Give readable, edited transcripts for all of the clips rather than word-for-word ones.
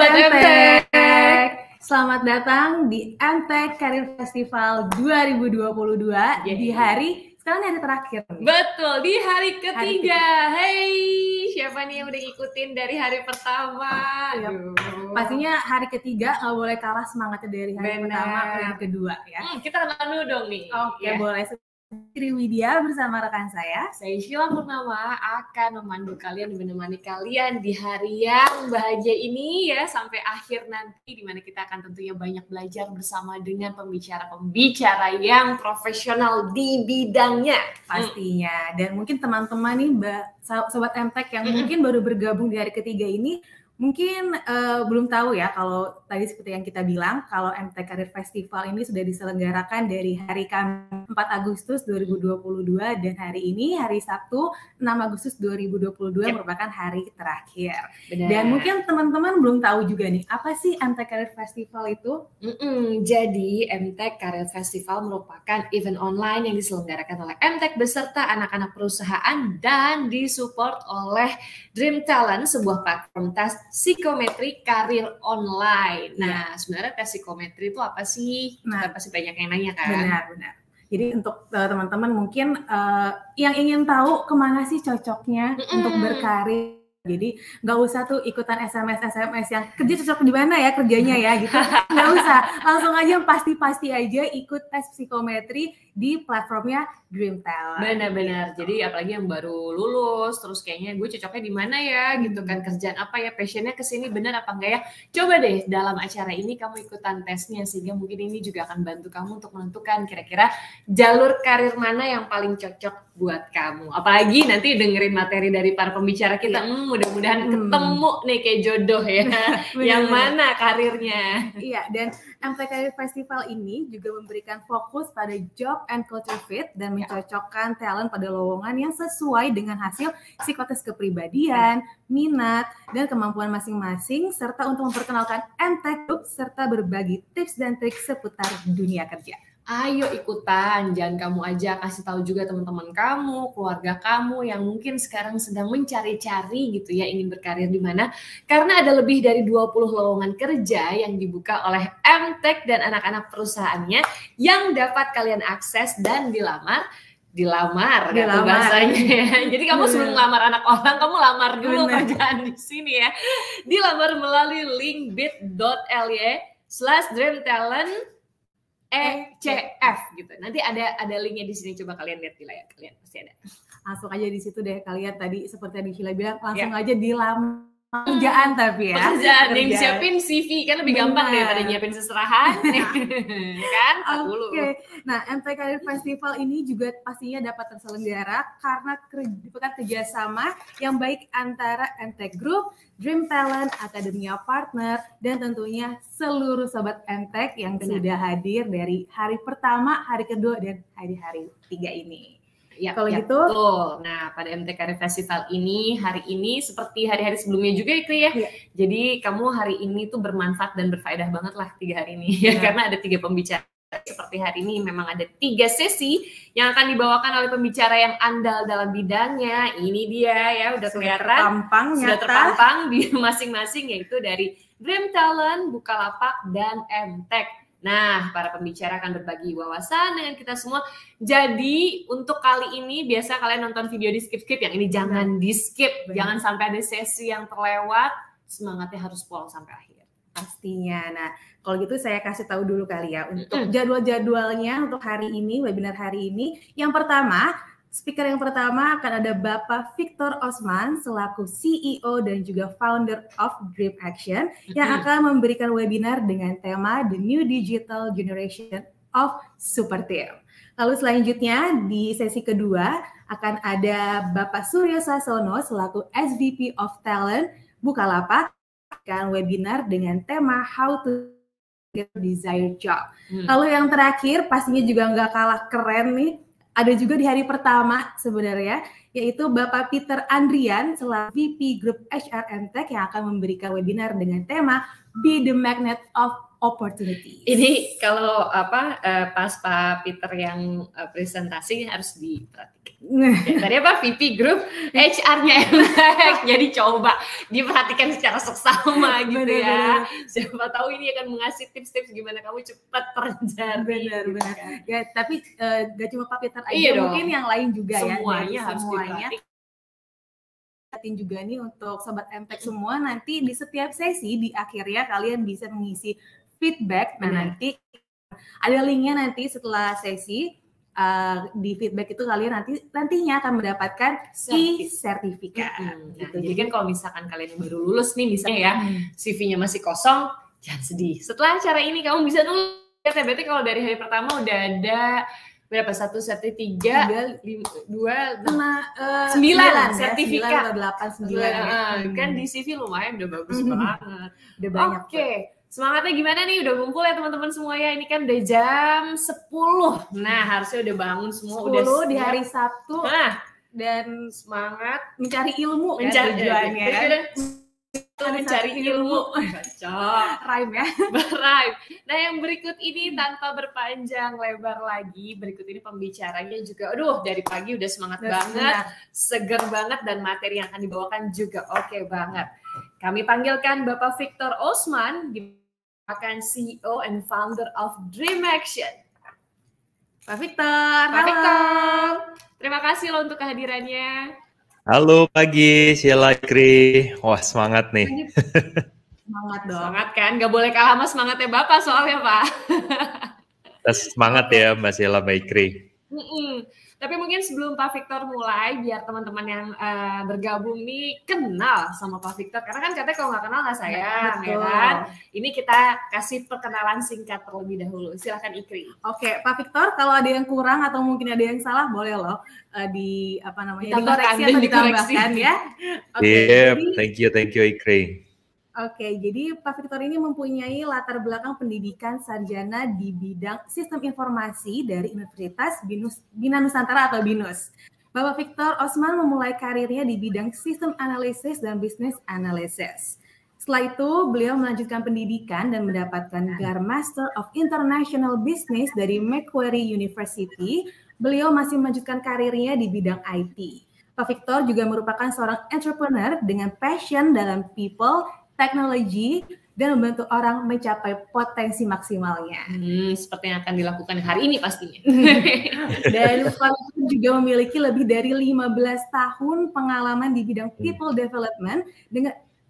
Sobat MTek, selamat datang di MTek Career Festival 2022 di hari, sekarang hari terakhir. Betul, di hari ketiga. Hey, siapa nih yang udah ngikutin dari hari pertama? Pastinya hari ketiga nggak boleh kalah semangatnya dari hari pertama ke hari kedua ya. Kita kenalan dulu dong nih. Oke, boleh. Tri Widya bersama rekan saya Sheila Purnama akan memandu kalian, menemani kalian di hari yang bahagia ini ya sampai akhir nanti, dimana kita akan tentunya banyak belajar bersama dengan pembicara-pembicara yang profesional di bidangnya pastinya. Dan mungkin teman-teman nih Sobat MTek yang mungkin baru bergabung di hari ketiga ini mungkin belum tahu ya, kalau tadi seperti yang kita bilang, kalau MTek Career Festival ini sudah diselenggarakan dari hari Kamis 4 Agustus 2022 dan hari ini hari Sabtu 6 Agustus 2022 merupakan hari terakhir. Benar. Dan mungkin teman-teman belum tahu juga nih, apa sih MTek Career Festival itu? Jadi MTek Career Festival merupakan event online yang diselenggarakan oleh MTek beserta anak-anak perusahaan dan disupport oleh Dream Talent, sebuah platform tes psikometri karir online. Nah, sebenarnya tes psikometri itu apa sih? Kita pasti banyak yang nanya kan? Benar. Jadi untuk teman-teman mungkin yang ingin tahu kemana sih cocoknya untuk berkarir, jadi nggak usah tuh ikutan SMS yang kerja cocok di mana ya kerjanya ya gitu, nggak usah, langsung aja pasti aja ikut tes psikometri di platformnya Dream Talent. Benar. Jadi apalagi yang baru lulus, terus kayaknya gue cocoknya di mana ya gitu kan, kerjaan apa ya, passionnya kesini benar apa enggak ya? Coba deh dalam acara ini kamu ikutan tesnya, sehingga mungkin ini juga akan bantu kamu untuk menentukan kira-kira jalur karir mana yang paling cocok buat kamu. Apalagi nanti dengerin materi dari para pembicara kita, mudah-mudahan ketemu nih kayak jodoh ya, yang mana karirnya. Iya, dan MTek Career Festival ini juga memberikan fokus pada job and culture fit dan mencocokkan talent pada lowongan yang sesuai dengan hasil psikotes kepribadian, minat, dan kemampuan masing-masing, serta untuk memperkenalkan MTek Group serta berbagi tips dan trik seputar dunia kerja. Ayo ikutan, jangan kamu aja, kasih tahu juga teman-teman kamu, keluarga kamu yang mungkin sekarang sedang mencari-cari gitu ya, ingin berkarir di mana, karena ada lebih dari 20 lowongan kerja yang dibuka oleh MTek dan anak-anak perusahaannya yang dapat kalian akses dan dilamar bahasanya. Jadi kamu sebelum ngelamar anak orang, kamu lamar dulu kerjaan di sini ya. Dilamar melalui link bit.ly/dreamtalent ECF gitu. Nanti ada linknya di sini, coba kalian lihat di layar kalian, pasti ada. Langsung aja di situ deh kalian, tadi seperti yang Sheila bilang, langsung aja dilamar pekerjaan, tapi ya pekerjaan yang disiapin CV kan lebih gampang daripada nyiapin seserahan kan. Oke. Nah, MTek Career Festival ini juga pastinya dapat terselenggara karena kerjasama yang baik antara MTek Group, Dream Talent, Akademia Partner, dan tentunya seluruh sobat MTek yang sudah hadir dari hari pertama, hari kedua, dan hari-hari 3 ini. Kalau gitu, betul. Nah, pada MTek Career Festival ini, hari ini seperti hari-hari sebelumnya juga itu ya. Jadi kamu hari ini tuh bermanfaat dan berfaedah banget lah 3 hari ini ya, karena ada 3 pembicara. Seperti hari ini memang ada 3 sesi yang akan dibawakan oleh pembicara yang andal dalam bidangnya. Ini dia ya, udah kelihatan, sudah terpampang di masing-masing, yaitu dari Dream Talent, Bukalapak, dan MTek. Nah, para pembicara akan berbagi wawasan dengan kita semua. Jadi, untuk kali ini, biasa kalian nonton video di skip-skip, yang ini jangan di-skip. Jangan sampai ada sesi yang terlewat. Semangatnya harus pol sampai akhir. Pastinya. Nah, kalau gitu saya kasih tahu dulu kali ya, untuk jadwal-jadwalnya untuk hari ini, webinar hari ini. Yang pertama, speaker yang pertama akan ada Bapak Victor Osman selaku CEO dan juga founder of Dream Action yang akan memberikan webinar dengan tema The New Digital Generation of Super Team. Lalu selanjutnya di sesi kedua akan ada Bapak Suryo Sasono selaku SVP of Talent Bukalapak akan webinar dengan tema How to Get Desired Job. Lalu yang terakhir pastinya juga nggak kalah keren nih, ada juga di hari pertama sebenarnya, yaitu Bapak Peter Andrian selaku VP Group HR MTek yang akan memberikan webinar dengan tema Be the Magnet of opportunities. Ini kalau pas Pak Peter yang presentasi harus diperhatikan. Ya, tadi apa VP Group HR-nya Impact. Jadi coba diperhatikan secara seksama gitu ya. Siapa tahu ini akan mengasih tips-tips gimana kamu cepat terjadi. Benar. Ya, tapi gak cuma Pak Peter aja, iya mungkin yang lain juga semuanya ya. Harus diperhatikan juga nih untuk Sobat Impact semua, nanti di setiap sesi di akhirnya kalian bisa mengisi feedback. Nah, nanti ada linknya nanti setelah sesi. Di feedback itu kalian nantinya akan mendapatkan e-sertifikat. Gitu. Jadi kan kalau misalkan kalian baru lulus nih misalnya ya, CV-nya masih kosong, jangan sedih. Setelah acara ini kamu bisa nulis. Berarti kalau dari hari pertama udah ada berapa? 1, 3, 5, 2, 9 sertifikat. 8, 9 kan di CV lumayan udah bagus banget. Udah banyak. Oke. Semangatnya gimana nih? Udah ngumpul ya teman-teman semua ya. Ini kan udah jam 10. Nah, harusnya udah bangun semua. 10 udah di hari Sabtu. Dan semangat mencari ilmu. Mencari tujuannya kan. Mencari ilmu. Cocok. Rhyme ya. Rhyme. Nah, yang berikut ini tanpa berpanjang lebar lagi. Berikut ini pembicaranya juga. Aduh, dari pagi udah semangat banget. Seger banget. Dan materi yang akan dibawakan juga oke banget. Kami panggilkan Bapak Victor Osman, akan CEO and founder of Dream Action. Pak Victor, terima kasih loh untuk kehadirannya. Halo pagi, Sheila, Ikri. Wah, semangat nih. Semangat dong. Semangat kan, gak boleh kalah sama semangatnya Bapak soalnya Pak. Semangat ya Mbak Sheila, Mbak Ikri. Tapi mungkin sebelum Pak Victor mulai, biar teman-teman yang bergabung nih kenal sama Pak Victor. Karena kan katanya kalau nggak kenal nggak sayang, ya kan? Ini kita kasih perkenalan singkat terlebih dahulu. Silahkan Ikri. Oke, Pak Victor, kalau ada yang kurang atau mungkin ada yang salah, boleh loh dikoreksi atau ditambahkan ya. Thank you Ikri. Oke, jadi Pak Victor ini mempunyai latar belakang pendidikan sarjana di bidang sistem informasi dari Universitas Bina Nusantara atau BINUS. Bapak Victor Osman memulai karirnya di bidang sistem analisis dan business analysis. Setelah itu, beliau melanjutkan pendidikan dan mendapatkan gelar Master of International Business dari Macquarie University. Beliau masih melanjutkan karirnya di bidang IT. Pak Victor juga merupakan seorang entrepreneur dengan passion dalam people, teknologi, dan membantu orang mencapai potensi maksimalnya. Seperti yang akan dilakukan hari ini pastinya. Dan Pak juga memiliki lebih dari 15 tahun pengalaman di bidang people development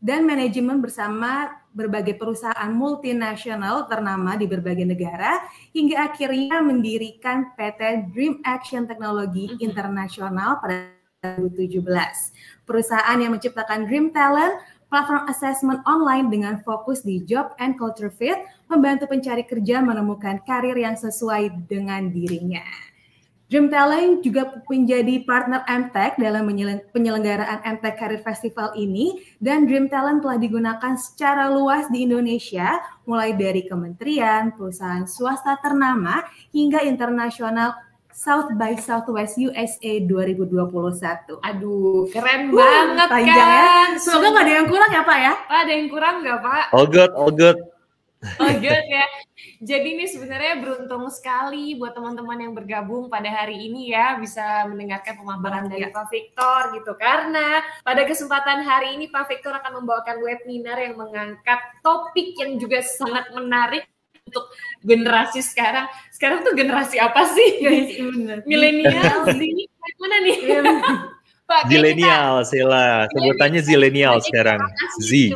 dan manajemen bersama berbagai perusahaan multinasional ternama di berbagai negara, hingga akhirnya mendirikan PT Dream Action Technology Internasional pada 2017. Perusahaan yang menciptakan Dream Talent, platform assessment online dengan fokus di job and culture fit, membantu pencari kerja menemukan karir yang sesuai dengan dirinya. Dream Talent juga menjadi partner MTech dalam penyelenggaraan MTech Career Festival ini, dan Dream Talent telah digunakan secara luas di Indonesia, mulai dari kementerian, perusahaan swasta ternama, hingga internasional South by Southwest USA 2021. Aduh, keren banget kan. Ya. Semoga nggak ada yang kurang ya Pak ya? Pak, ada yang kurang nggak Pak? All good. Oh good ya. Jadi ini sebenarnya beruntung sekali buat teman-teman yang bergabung pada hari ini ya, bisa mendengarkan pemaparan dari Pak Victor gitu. Karena pada kesempatan hari ini Pak Victor akan membawakan webinar yang mengangkat topik yang juga sangat menarik untuk generasi sekarang. Sekarang tuh generasi apa sih? Milenial, ini mana nih? Pak, zilenial, Sheila. Sebutannya zilenial sekarang. Z.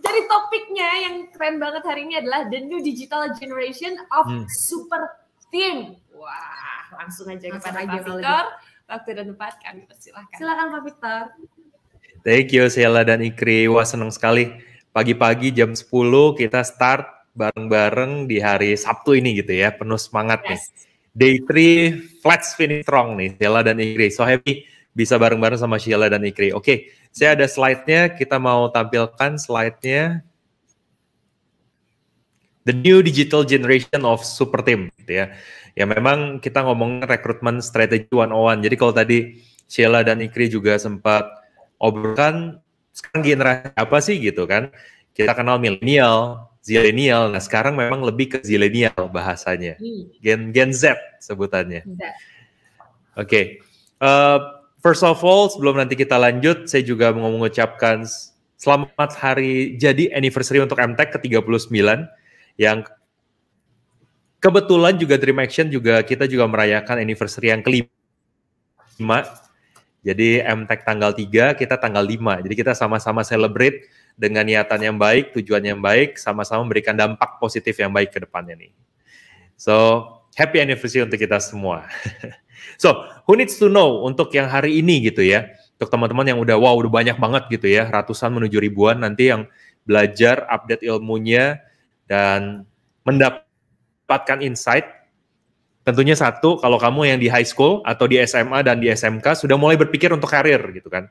Jadi topiknya yang keren banget hari ini adalah The New Digital Generation of Super Team. Wah, langsung aja kepada Pak Victor. Waktu dan tempat kami persilahkan. Silakan Pak Victor. Thank you Sheila dan Ikri. Wah, senang sekali. Pagi-pagi jam 10 kita start bareng-bareng di hari Sabtu ini gitu ya. Penuh semangat nih. Day 3, let's finish strong nih Sheila dan Ikri. So happy bisa bareng-bareng sama Sheila dan Ikri. Oke, saya ada slide-nya. Kita mau tampilkan slide-nya. The New Digital Generation of Super Team gitu ya. Ya memang kita ngomongin rekrutmen strategi 101. Jadi kalau tadi Sheila dan Ikri juga sempat obrolkan, sekarang generasi apa sih gitu kan? Kita kenal milenial, zilenial. Nah, sekarang memang lebih ke zilenial bahasanya. Gen Z sebutannya. Oke. First of all, sebelum nanti kita lanjut, saya juga mau mengucapkan selamat hari jadi anniversary untuk MTech ke-39 yang kebetulan juga Dream Action kita juga merayakan anniversary yang kelima. Jadi MTech tanggal 3, kita tanggal 5. Jadi kita sama-sama celebrate dengan niatan yang baik, tujuan yang baik, sama-sama memberikan dampak positif yang baik ke depannya nih. So, happy anniversary untuk kita semua. So, who needs to know untuk yang hari ini gitu ya. Untuk teman-teman yang udah banyak banget gitu ya, ratusan menuju ribuan nanti yang belajar, update ilmunya, dan mendapatkan insight. Tentunya satu, kalau kamu yang di high school atau di SMA dan di SMK sudah mulai berpikir untuk karir gitu kan.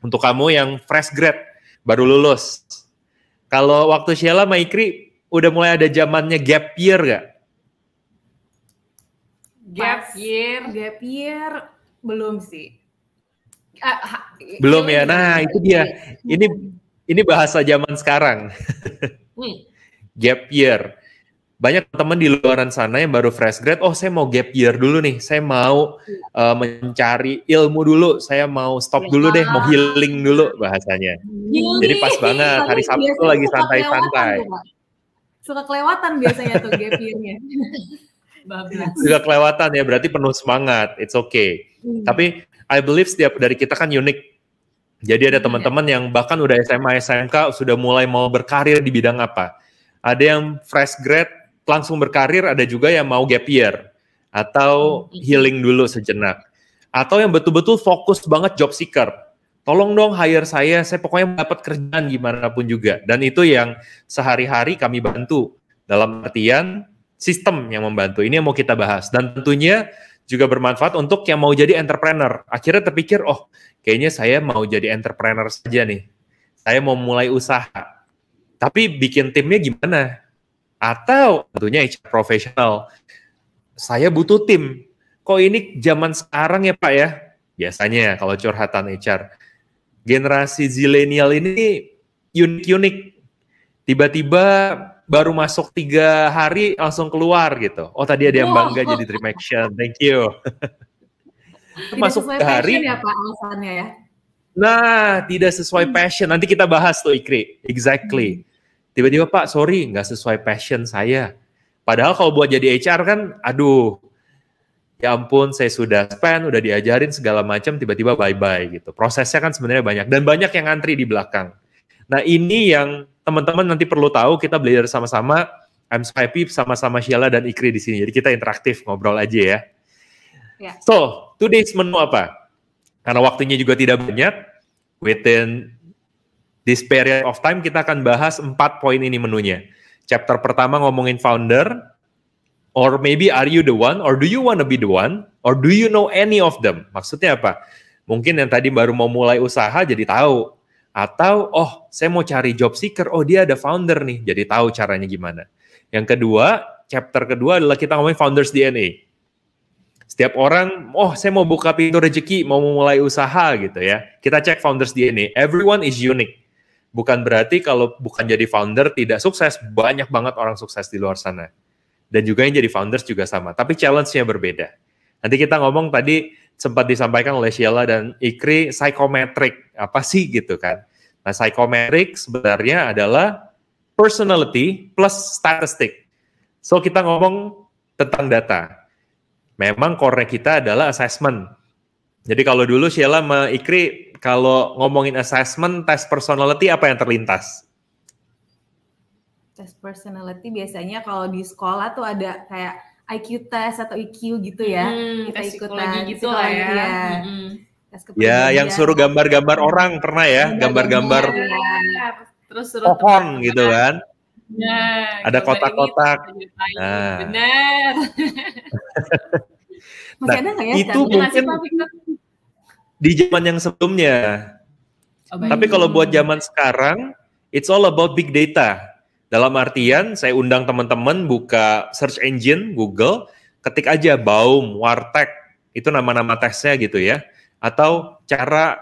Untuk kamu yang fresh grad, baru lulus. Kalau waktu Sheila sama Ikri, udah mulai ada zamannya gap year gak? Gap year belum sih. Belum ya. Nah, itu dia. Ini bahasa zaman sekarang. Gap year. Banyak teman di luaran sana yang baru fresh grad, saya mau gap year dulu nih, saya mau mencari ilmu dulu, saya mau stop dulu deh, mau healing dulu bahasanya. Jadi pas banget, hari Sabtu lagi santai-santai. Suka kelewatan biasanya tuh gap year-nya. Suka kelewatan ya, berarti penuh semangat, it's okay. Tapi I believe setiap dari kita kan unik. Jadi ada teman-teman yang bahkan udah SMA, SMK, sudah mulai mau berkarir di bidang apa. Ada yang fresh grad, langsung berkarir, ada juga yang mau gap year atau healing dulu sejenak, atau yang betul-betul fokus banget job seeker. Tolong dong hire saya pokoknya dapat kerjaan gimana pun juga. Dan itu yang sehari-hari kami bantu dalam artian sistem yang membantu. Ini yang mau kita bahas dan tentunya juga bermanfaat untuk yang mau jadi entrepreneur. Akhirnya terpikir, kayaknya saya mau jadi entrepreneur saja nih. Saya mau mulai usaha. Tapi bikin timnya gimana? Atau tentunya HR profesional, saya butuh tim. Kok ini zaman sekarang ya Pak ya? Biasanya kalau curhatan HR, generasi zilenial ini unik-unik. Tiba-tiba baru masuk 3 hari langsung keluar gitu. Tadi ada yang bangga jadi Dream Action, thank you. Masuk 3 hari ya Pak alasannya ya? Nah, tidak sesuai passion. Nanti kita bahas tuh Ikri, exactly. Tiba-tiba Pak, sorry, nggak sesuai passion saya. Padahal kalau buat jadi HR kan, aduh, ya ampun, saya sudah spend, udah diajarin segala macam, tiba-tiba bye-bye gitu. Prosesnya kan sebenarnya banyak, dan banyak yang ngantri di belakang. Nah ini yang teman-teman nanti perlu tahu, kita belajar sama-sama. I'm so happy sama-sama Sheila dan Ikri di sini. Jadi kita interaktif, ngobrol aja ya. So, today's menu apa? Karena waktunya juga tidak banyak, within this period of time kita akan bahas 4 poin ini menunya. Chapter pertama ngomongin founder, or maybe are you the one, or do you want to be the one, or do you know any of them? Maksudnya apa? Mungkin yang tadi baru mau mulai usaha jadi tahu. Atau, saya mau cari job seeker, dia ada founder nih, jadi tahu caranya gimana. Yang kedua, chapter kedua adalah kita ngomongin founders DNA. Setiap orang, saya mau buka pintu rezeki, mau mulai usaha gitu ya. Kita cek founders DNA. Everyone is unique. Bukan berarti kalau bukan jadi founder tidak sukses, banyak banget orang sukses di luar sana. Dan juga yang jadi founders juga sama, tapi challenge-nya berbeda. Nanti kita ngomong tadi sempat disampaikan oleh Sheila dan Ikri, psychometric, apa sih gitu kan. Nah psychometric sebenarnya adalah personality plus statistik. So kita ngomong tentang data. Memang core kita adalah assessment. Jadi kalau dulu Sheila sama Ikri, kalau ngomongin assessment, tes personality apa yang terlintas? Tes personality biasanya kalau di sekolah tuh ada kayak IQ test atau IQ gitu ya. Kita ikutan gitu lah ya. Ya, yang suruh gambar-gambar orang pernah ya, gambar-gambar terus suruh pohon gitu kan. Nah, ada kotak-kotak. Nah. Benar. Masih ada nggak ya? Itu mungkin di zaman yang sebelumnya. Tapi kalau buat zaman sekarang, it's all about big data. Dalam artian, saya undang teman-teman buka search engine Google, ketik aja Baum, Warteg, itu nama-nama tesnya gitu ya. Atau cara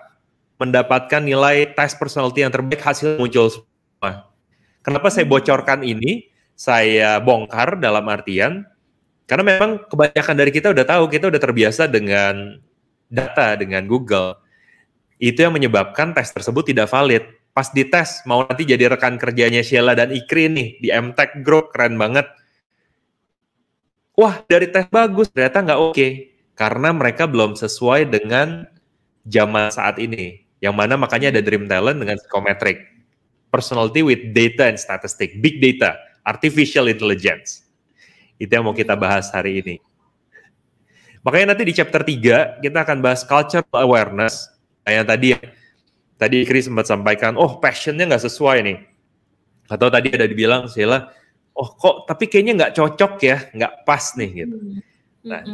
mendapatkan nilai tes personality yang terbaik, hasil muncul semua. Kenapa saya bocorkan ini? Saya bongkar dalam artian, karena memang kebanyakan dari kita udah tahu, kita udah terbiasa dengan data, dengan Google. Itu yang menyebabkan tes tersebut tidak valid. Pas dites, mau nanti jadi rekan kerjanya Sheila dan Ikri nih, di MTech Group, keren banget. Wah, dari tes bagus, ternyata nggak oke. Karena mereka belum sesuai dengan zaman saat ini. Yang mana makanya ada Dream Talent dengan Psychometric. Personality with data and statistic. Big data, artificial intelligence. Itu yang mau kita bahas hari ini. Makanya nanti di chapter 3, kita akan bahas cultural awareness. Kayak tadi Ikri sempat sampaikan, oh passionnya nggak sesuai nih. Atau tadi ada dibilang, Sheila, oh kok tapi kayaknya nggak cocok ya, nggak pas nih gitu. Nah,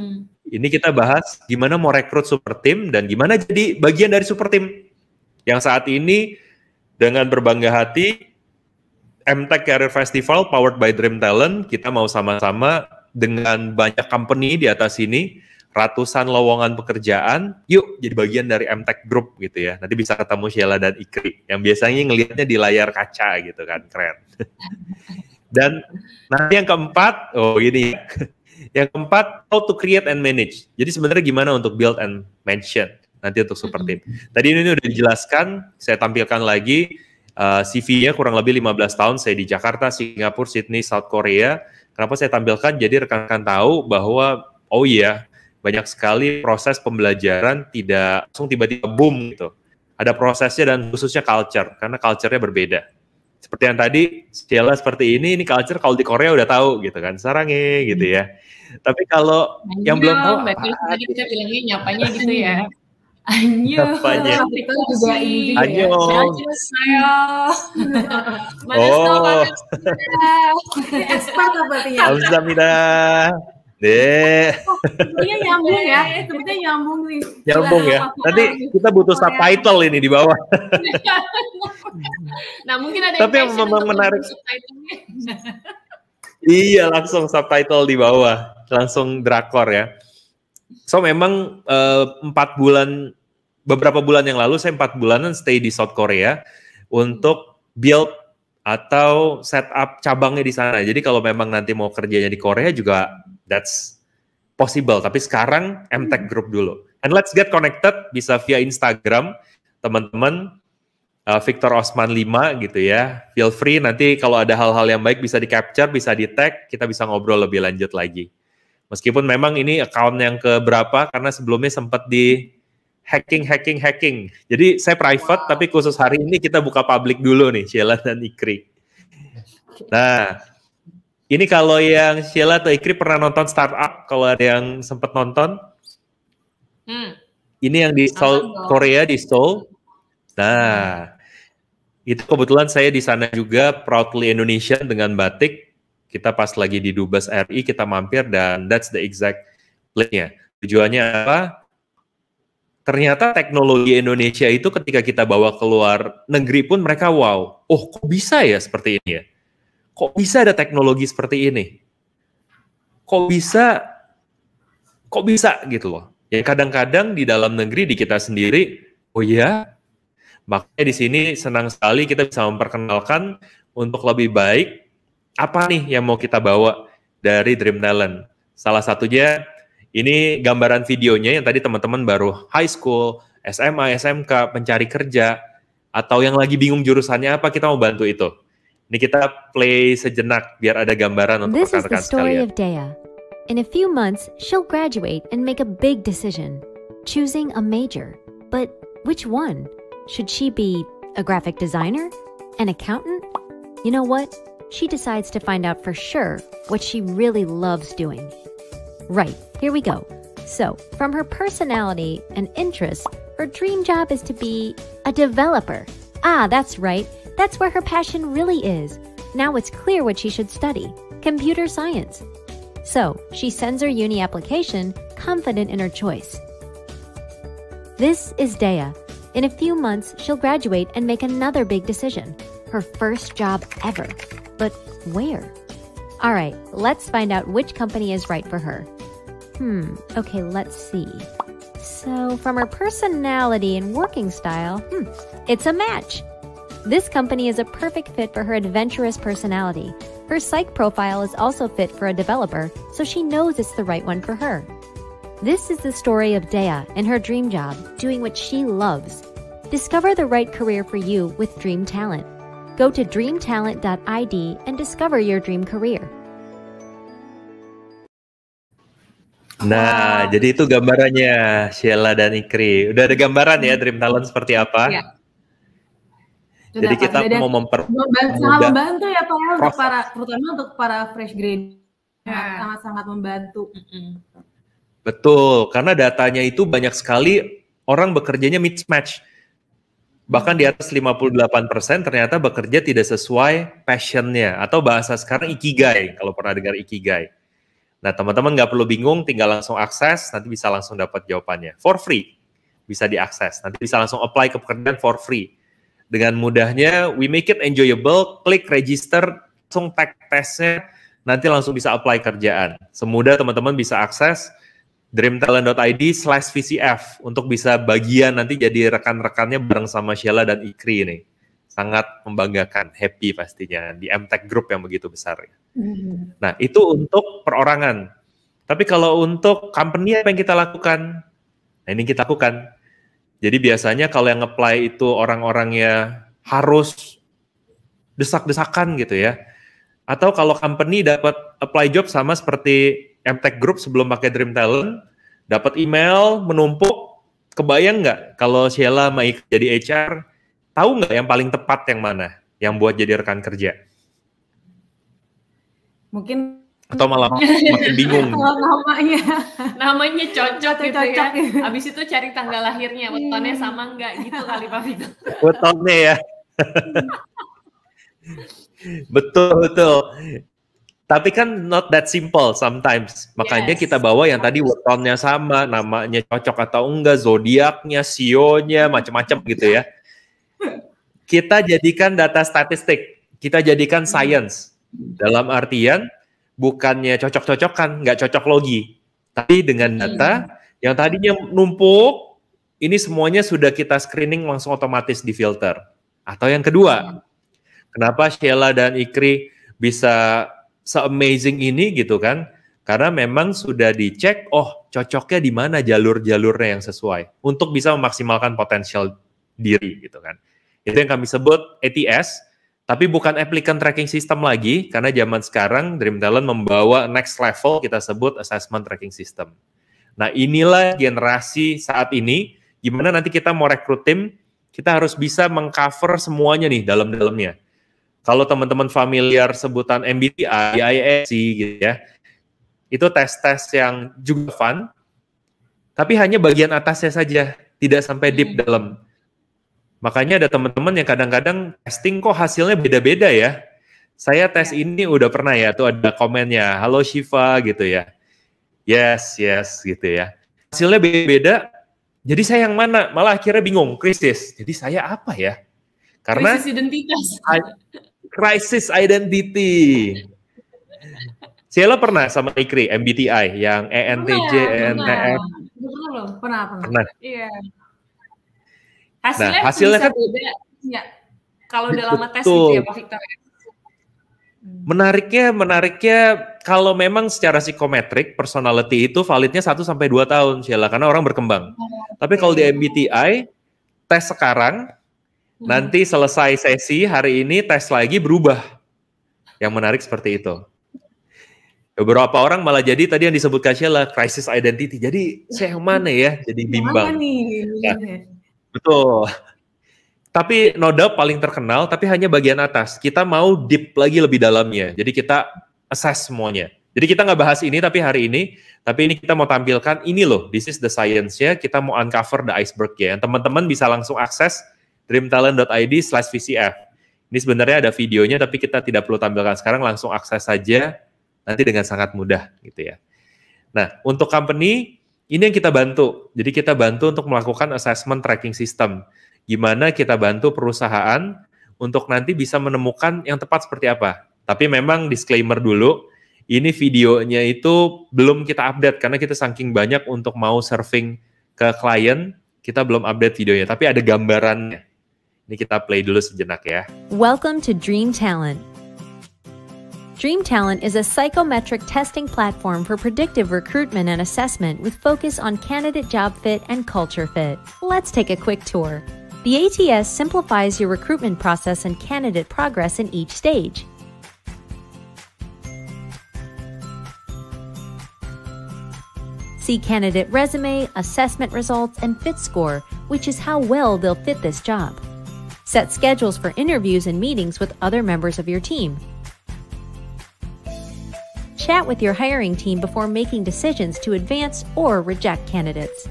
ini kita bahas gimana mau rekrut super team dan gimana jadi bagian dari super team. Yang saat ini dengan berbangga hati, MTech Career Festival powered by Dream Talent, kita mau sama-sama dengan banyak company di atas ini, ratusan lowongan pekerjaan, yuk jadi bagian dari MTech Group gitu ya. Nanti bisa ketemu Sheila dan Ikri, yang biasanya ngelihatnya di layar kaca gitu kan, keren. Dan nanti yang keempat, oh ini, yang keempat, how to create and manage. Jadi sebenarnya gimana untuk build and mention, nanti untuk super team. Tadi ini udah dijelaskan, saya tampilkan lagi, CV-nya kurang lebih 15 tahun saya di Jakarta, Singapura, Sydney, South Korea. Kenapa saya tampilkan? Jadi rekan-rekan tahu bahwa oh iya, banyak sekali proses pembelajaran tidak langsung tiba-tiba boom gitu. Ada prosesnya dan khususnya culture, karena culture-nya berbeda. Seperti yang tadi, Sheila seperti ini culture kalau di Korea udah tahu gitu kan, sarange gitu ya. Tapi kalau yang belum tahu tadi kita bilangnya nyapanya gitu ya. Annyeong. Kita juga ini juga ya. Saya. Oh. Expert sepertinya. Alhamdulillah. Deh. Sepertinya nyambung ya. Sepertinya nyambung nih. Nyambung ya. Nanti kita butuh subtitle ini di bawah. Nah, mungkin ada tapi yang memang menarik. Iya, langsung subtitle di bawah. Langsung drakor ya. So memang 4 bulan, beberapa bulan yang lalu saya 4 bulanan stay di South Korea untuk build atau set up cabangnya di sana. Jadi kalau memang nanti mau kerjanya di Korea juga that's possible. Tapi sekarang MTech Group dulu. And let's get connected, bisa via Instagram, teman-teman, Victor Osman 5 gitu ya. Feel free nanti kalau ada hal-hal yang baik bisa di-capture, bisa di-tag, kita bisa ngobrol lebih lanjut lagi. Meskipun memang ini account yang keberapa, karena sebelumnya sempat di hacking. Jadi saya private, tapi khusus hari ini kita buka public dulu nih, Sheila dan Ikri. Nah, ini kalau yang Sheila atau Ikri pernah nonton Startup, kalau ada yang sempat nonton. Ini yang di Seoul, Korea, di Seoul. Nah, itu kebetulan saya di sana juga, proudly Indonesian dengan batik. Kita pas lagi di Dubes RI, kita mampir dan that's the exact place-nya. Tujuannya apa? Ternyata teknologi Indonesia itu ketika kita bawa keluar negeri pun mereka wow. Oh, kok bisa ya seperti ini ya? Kok bisa ada teknologi seperti ini? Kok bisa gitu loh. Ya kadang-kadang di dalam negeri di kita sendiri, oh ya, makanya di sini senang sekali kita bisa memperkenalkan untuk lebih baik apa nih yang mau kita bawa dari Dream Talent. Salah satunya ini gambaran videonya yang tadi teman-teman baru high school, SMA, SMK, mencari kerja, atau yang lagi bingung jurusannya apa, kita mau bantu itu. Ini kita play sejenak biar ada gambaran untuk rekan-rekan sekalian. This is the story of Dea. In a few months, she'll graduate and make a big decision, choosing a major. But which one? Should she be a graphic designer? An accountant? You know what? She decides to find out for sure what she really loves doing. Right, here we go. So, from her personality and interests, her dream job is to be a developer. Ah, that's right. That's where her passion really is. Now it's clear what she should study. Computer science. So, she sends her uni application, confident in her choice. This is Dea. In a few months, she'll graduate and make another big decision. Her first job ever. But where? All right, let's find out which company is right for her. Okay, let's see. So from her personality and working style, it's a match. This company is a perfect fit for her adventurous personality. Her psych profile is also fit for a developer, so she knows it's the right one for her. This is the story of Dea and her dream job, doing what she loves. Discover the right career for you with Dream Talent. Go to dreamtalent.id and discover your dream career. Nah, jadi itu gambarannya Sheila dan Ikri. Udah ada gambaran ya Dream Talent seperti apa? Iya. Jadi kita mau sangat membantu ya Pak ya, untuk terutama untuk para fresh grade. Sangat-sangat membantu. Betul, karena datanya itu banyak sekali orang bekerjanya mismatch. Bahkan di atas 58% ternyata bekerja tidak sesuai passionnya, atau bahasa sekarang ikigai, kalau pernah dengar ikigai. Nah, teman-teman nggak perlu bingung, tinggal langsung akses, nanti bisa langsung dapat jawabannya. For free, bisa diakses. Nanti bisa langsung apply ke pekerjaan for free. Dengan mudahnya, we make it enjoyable, klik register, langsung tag testnya, nanti langsung bisa apply kerjaan. Semudah teman-teman bisa akses dreamtalent.id/VCF untuk bisa bagian nanti jadi rekan-rekannya bareng sama Sheila dan Ikri ini. Sangat membanggakan, happy pastinya di MTech Group yang begitu besar. Nah, itu untuk perorangan. Tapi kalau untuk company apa yang kita lakukan? Nah, ini kita lakukan. Jadi biasanya kalau yang apply itu orang-orangnya harus desak-desakan gitu ya. Atau kalau company dapat apply job sama seperti MTech Group sebelum pakai Dream Talent, dapat email menumpuk, kebayang nggak kalau Sheila mau jadi HR, tahu nggak yang paling tepat yang mana, yang buat jadi rekan kerja? Mungkin atau malah makin bingung. Namanya cocok gitu ya. Habis itu cari tanggal lahirnya, wetonnya sama nggak gitu kali Pak Victor. Wetonnya ya. Betul. Tapi kan not that simple sometimes. Makanya kita bawa yang tadi wetonnya sama, namanya cocok atau enggak, zodiaknya, sionya, macam-macam gitu ya. Kita jadikan data statistik, kita jadikan science. Dalam artian bukannya cocok-cocokan, nggak cocok logi. Tapi dengan data yang tadinya numpuk, ini semuanya sudah kita screening langsung otomatis di filter. Atau yang kedua, kenapa Sheila dan Ikri bisa se-amazing ini gitu kan? Karena memang sudah dicek, oh cocoknya di mana jalur-jalurnya yang sesuai untuk bisa memaksimalkan potensial diri gitu kan. Itu yang kami sebut ATS, tapi bukan applicant tracking system lagi, karena zaman sekarang Dream Talent membawa next level kita sebut assessment tracking system. Nah inilah generasi saat ini, gimana nanti kita mau rekrut tim, kita harus bisa mengcover semuanya nih dalam-dalamnya. Kalau teman-teman familiar sebutan MBTI, IISc gitu ya, itu tes-tes yang juga fun, tapi hanya bagian atasnya saja, tidak sampai deep dalam. Makanya ada teman-teman yang kadang-kadang testing kok hasilnya beda-beda ya. Saya tes ini udah pernah ya, tuh ada komennya, halo Shiva gitu ya. Yes gitu ya. Hasilnya beda-beda, jadi saya yang mana? Malah akhirnya bingung, krisis. Jadi saya apa ya? Karena krisis identitas. Crisis identity. Sheila pernah sama Ikri, MBTI, yang ENTJ, ENTF. Pernah. Iya. Hasilnya kan beda. Ya. Kalau udah lama tes gitu ya Pak Victor. Menariknya kalau memang secara psikometrik personality itu validnya 1-2 tahun Sheila, karena orang berkembang. Tapi kalau di MBTI tes sekarang, nanti selesai sesi hari ini tes lagi berubah. Yang menarik seperti itu. Beberapa orang malah jadi tadi yang disebutkan Sheila crisis identity. Jadi saya yang mana ya? Jadi bimbang. Betul. Tapi no doubt paling terkenal, tapi hanya bagian atas. Kita mau deep lagi lebih dalamnya. Jadi kita assess semuanya. Jadi kita nggak bahas ini tapi hari ini, tapi ini kita mau tampilkan ini loh, this is the science-nya. Kita mau uncover the iceberg ya. Teman-teman bisa langsung akses dreamtalent.id/VCF. Ini sebenarnya ada videonya, tapi kita tidak perlu tampilkan sekarang. Langsung akses saja, nanti dengan sangat mudah gitu ya. Nah, untuk company ini yang kita bantu. Jadi kita bantu untuk melakukan assessment tracking system. Gimana kita bantu perusahaan untuk nanti bisa menemukan yang tepat seperti apa. Tapi memang disclaimer dulu, ini videonya itu belum kita update karena kita saking banyak untuk mau serving ke klien, kita belum update videonya. Tapi ada gambarannya. Ini kita play dulu sejenak ya. Welcome to Dream Talent. Dream Talent is a psychometric testing platform for predictive recruitment and assessment with focus on candidate job fit and culture fit. Let's take a quick tour. The ATS simplifies your recruitment process and candidate progress in each stage. See candidate resume, assessment results, and fit score, which is how well they'll fit this job. Set schedules for interviews and meetings with other members of your team. Chat with your hiring team before making decisions to advance or reject candidates.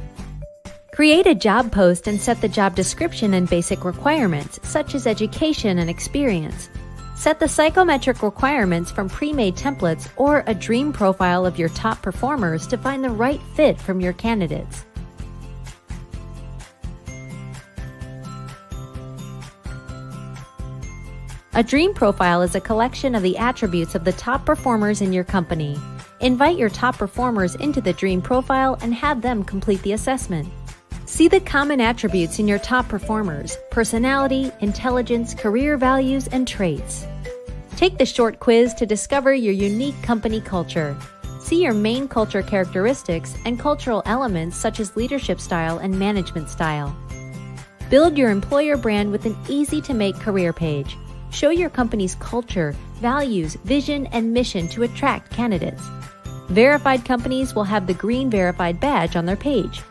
Create a job post and set the job description and basic requirements, such as education and experience. Set the psychometric requirements from pre-made templates or a dream profile of your top performers to find the right fit from your candidates. A dream profile is a collection of the attributes of the top performers in your company. Invite your top performers into the dream profile and have them complete the assessment. See the common attributes in your top performers: personality, intelligence, career values, and traits. Take the short quiz to discover your unique company culture. See your main culture characteristics and cultural elements such as leadership style and management style. Build your employer brand with an easy-to-make career page. Show your company's culture, values, vision, and mission to attract candidates. Verified companies will have the green verified badge on their page.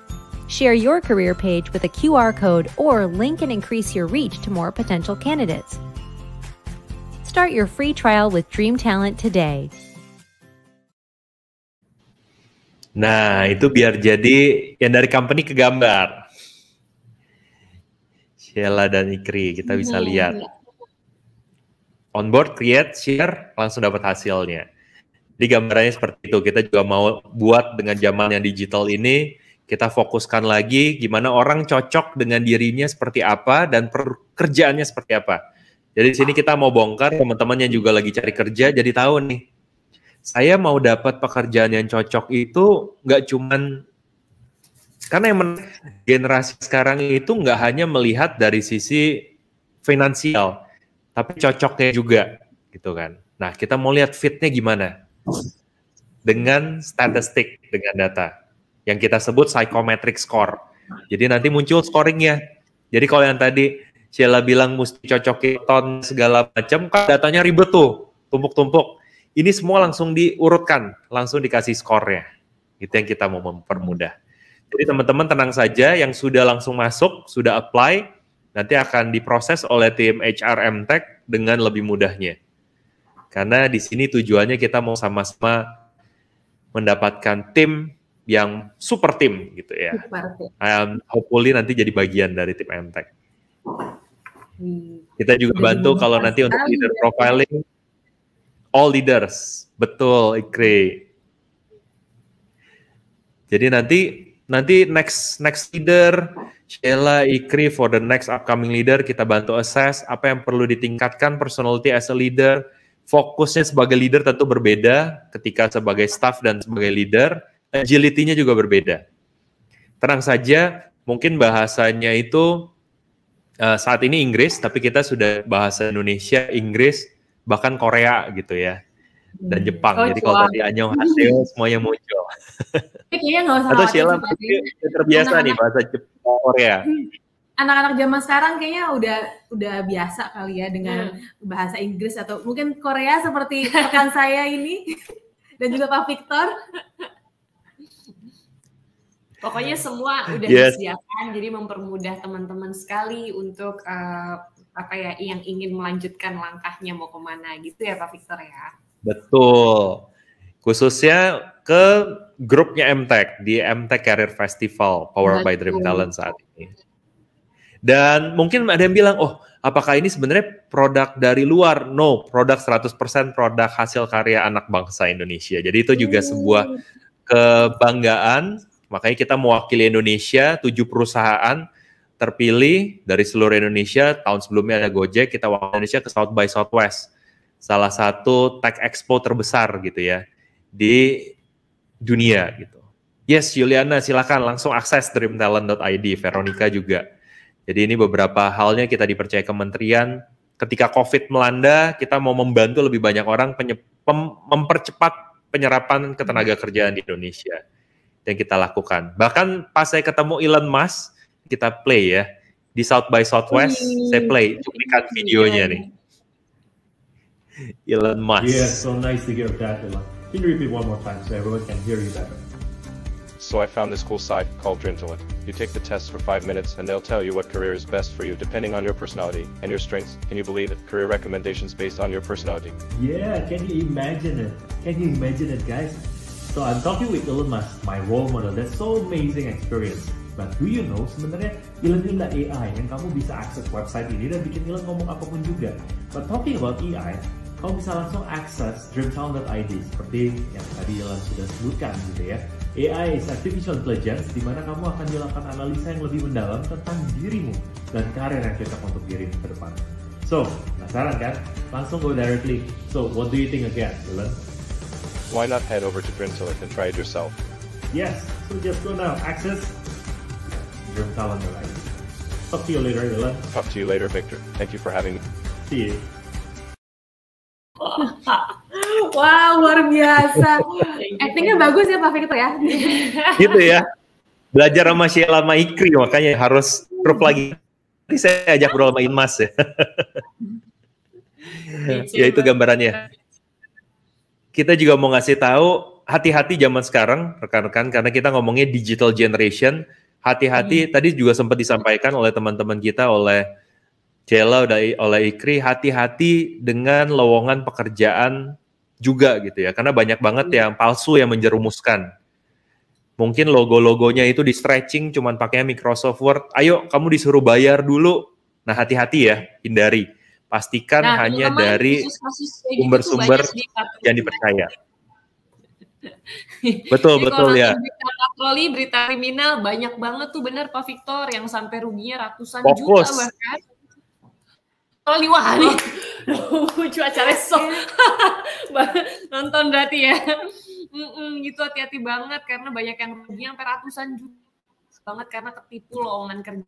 Share your career page with a QR code or link and increase your reach to more potential candidates. Start your free trial with Dream Talent today. Nah, itu biar jadi yang dari company ke gambar. Sheila dan Ikri, kita bisa lihat. Onboard, create, share, langsung dapat hasilnya. Di gambarannya seperti itu. Kita juga mau buat dengan zaman yang digital ini, kita fokuskan lagi gimana orang cocok dengan dirinya seperti apa dan pekerjaannya seperti apa. Jadi di sini kita mau bongkar teman-teman yang juga lagi cari kerja, jadi tahu nih, saya mau dapat pekerjaan yang cocok itu nggak cuman, karena yang generasi sekarang itu nggak hanya melihat dari sisi finansial, tapi cocoknya juga, gitu kan. Nah, kita mau lihat fitnya gimana? Dengan statistik, dengan data. Yang kita sebut psychometric score. Jadi nanti muncul scoringnya. Jadi kalau yang tadi Sheila bilang mesti cocokin ton segala macam, kan datanya ribet tuh, tumpuk-tumpuk. Ini semua langsung diurutkan, langsung dikasih skornya. Itu yang kita mau mempermudah. Jadi teman-teman tenang saja, yang sudah langsung masuk, sudah apply, nanti akan diproses oleh tim HR MTech dengan lebih mudahnya. Karena di sini tujuannya kita mau sama-sama mendapatkan tim yang super tim gitu ya. Hopefully nanti jadi bagian dari tim MTech. Kita juga bantu kalau nanti untuk leader profiling, all leaders. Betul, Ikri. Jadi nanti next leader, Sheila, Ikri, for the next upcoming leader, kita bantu assess apa yang perlu ditingkatkan personality as a leader. Fokusnya sebagai leader tentu berbeda ketika sebagai staff dan sebagai leader. Agility-nya juga berbeda. Tenang saja, mungkin bahasanya itu saat ini Inggris, tapi kita sudah bahasa Indonesia, Inggris, bahkan Korea gitu ya. Dan Jepang. Jadi kalau tadi Anyong Haseo semuanya muncul. Kayaknya nggak usah. Atau Sheila terbiasa nih bahasa Jepang, Korea. Anak-anak zaman sekarang kayaknya udah biasa kali ya dengan bahasa Inggris atau mungkin Korea seperti rekan saya ini dan juga Pak Victor. Pokoknya semua udah disediakan, jadi mempermudah teman-teman sekali untuk yang ingin melanjutkan langkahnya mau kemana gitu ya Pak Victor ya. Betul. Khususnya ke grupnya MTech di MTech Career Festival Powered by Dream Talent saat ini. Dan mungkin ada yang bilang, oh apakah ini sebenarnya produk dari luar? No, produk 100% produk hasil karya anak bangsa Indonesia. Jadi itu juga sebuah kebanggaan. Makanya kita mewakili Indonesia, 7 perusahaan terpilih dari seluruh Indonesia. Tahun sebelumnya ada Gojek, kita wakili Indonesia ke South by Southwest. Salah satu tech expo terbesar gitu ya di dunia gitu. Yes, Yuliana silakan langsung akses dreamtalent.id, Veronica juga. Jadi ini beberapa halnya kita dipercaya kementerian. Ketika COVID melanda, kita mau membantu lebih banyak orang mempercepat penyerapan ketenaga kerjaan di Indonesia. Yang kita lakukan. Bahkan pas saya ketemu Elon Musk, kita play ya. Di South by Southwest, saya play cuplikan videonya nih. Elon Musk. Yeah, so nice to hear that, Elon. Can you repeat one more time so everyone can hear you better? So I found this cool site called Drimtalent. You take the test for 5 minutes and they'll tell you what career is best for you depending on your personality and your strengths. Can you believe it? Career recommendations based on your personality. Yeah, can you imagine it? Can you imagine it, guys? So I'm talking with Elon Musk, my role model. That's so amazing experience. But do you know sebenarnya Elon ini adalah AI yang kamu bisa akses website ini dan bikin Elon ngomong apapun juga. But talking about AI, kamu bisa langsung akses Drimtalent.id seperti yang tadi Elon sudah sebutkan gitu ya. AI is artificial intelligence di mana kamu akan dilakukan analisa yang lebih mendalam tentang dirimu dan karir yang cocok untuk dirimu ke depan. So, penasaran kan? Langsung go directly. So, what do you think again, Elon? Why not head over to Drimtalent and try it yourself? Yes, so just go now. Access Drimtalent.id. Talk to you later, Elon. Talk to you later, Victor. Thank you for having me. See you. Wow, luar biasa. Actingnya bagus ya Pak Victor ya. Gitu ya. Belajar sama Sheila sama Ikri, makanya harus proof lagi. Nanti saya ajak bro sama Inmas ya. Ya itu gambarannya. Kita juga mau ngasih tahu, hati-hati zaman sekarang, rekan-rekan, karena kita ngomongnya digital generation. Hati-hati, tadi juga sempat disampaikan oleh teman-teman kita, oleh Sheila, oleh Ikri, hati-hati dengan lowongan pekerjaan juga gitu ya, karena banyak banget yang palsu yang menjerumuskan. Mungkin logo-logonya itu di stretching, cuman pakai Microsoft Word. Ayo, kamu disuruh bayar dulu. Nah, hati-hati ya, hindari. Pastikan hanya dari sumber-sumber yang dipercaya. Betul ya. Berita patroli, berita kriminal banyak banget tuh, benar Pak Victor, yang sampai ruginya ratusan Fokus. juta bahkan. Patroli, wah nih, cuacanya sok nonton berarti ya. Gitu, hati-hati banget karena banyak yang rugi sampai ratusan juta banget karena ketipu lowongan kerja.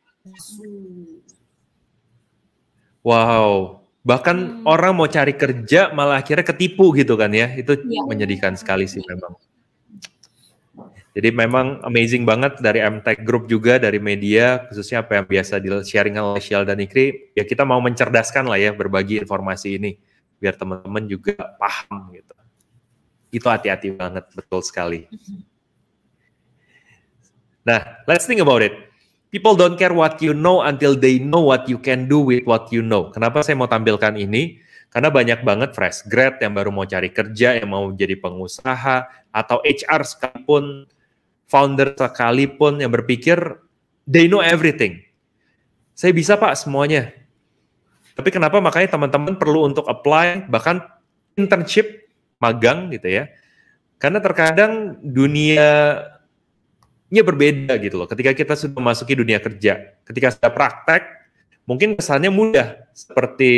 Wow, bahkan orang mau cari kerja malah akhirnya ketipu gitu kan ya, itu menyedihkan sekali sih memang. Jadi memang amazing banget dari MTech Group juga, dari media, khususnya apa yang biasa di-sharing oleh Sheila dan Ikri, ya kita mau mencerdaskan lah ya, berbagi informasi ini, biar teman-teman juga paham gitu. Itu hati-hati banget, betul sekali. Nah, let's think about it. People don't care what you know until they know what you can do with what you know. Kenapa saya mau tampilkan ini? Karena banyak banget fresh grad yang baru mau cari kerja, yang mau jadi pengusaha, atau HR sekalipun, founder sekalipun yang berpikir they know everything. Saya bisa Pak semuanya. Tapi kenapa makanya teman-teman perlu untuk apply, bahkan internship, magang gitu ya. Karena terkadang dunianya berbeda gitu loh. Ketika kita sudah memasuki dunia kerja, ketika sudah praktek, mungkin kesannya mudah. Seperti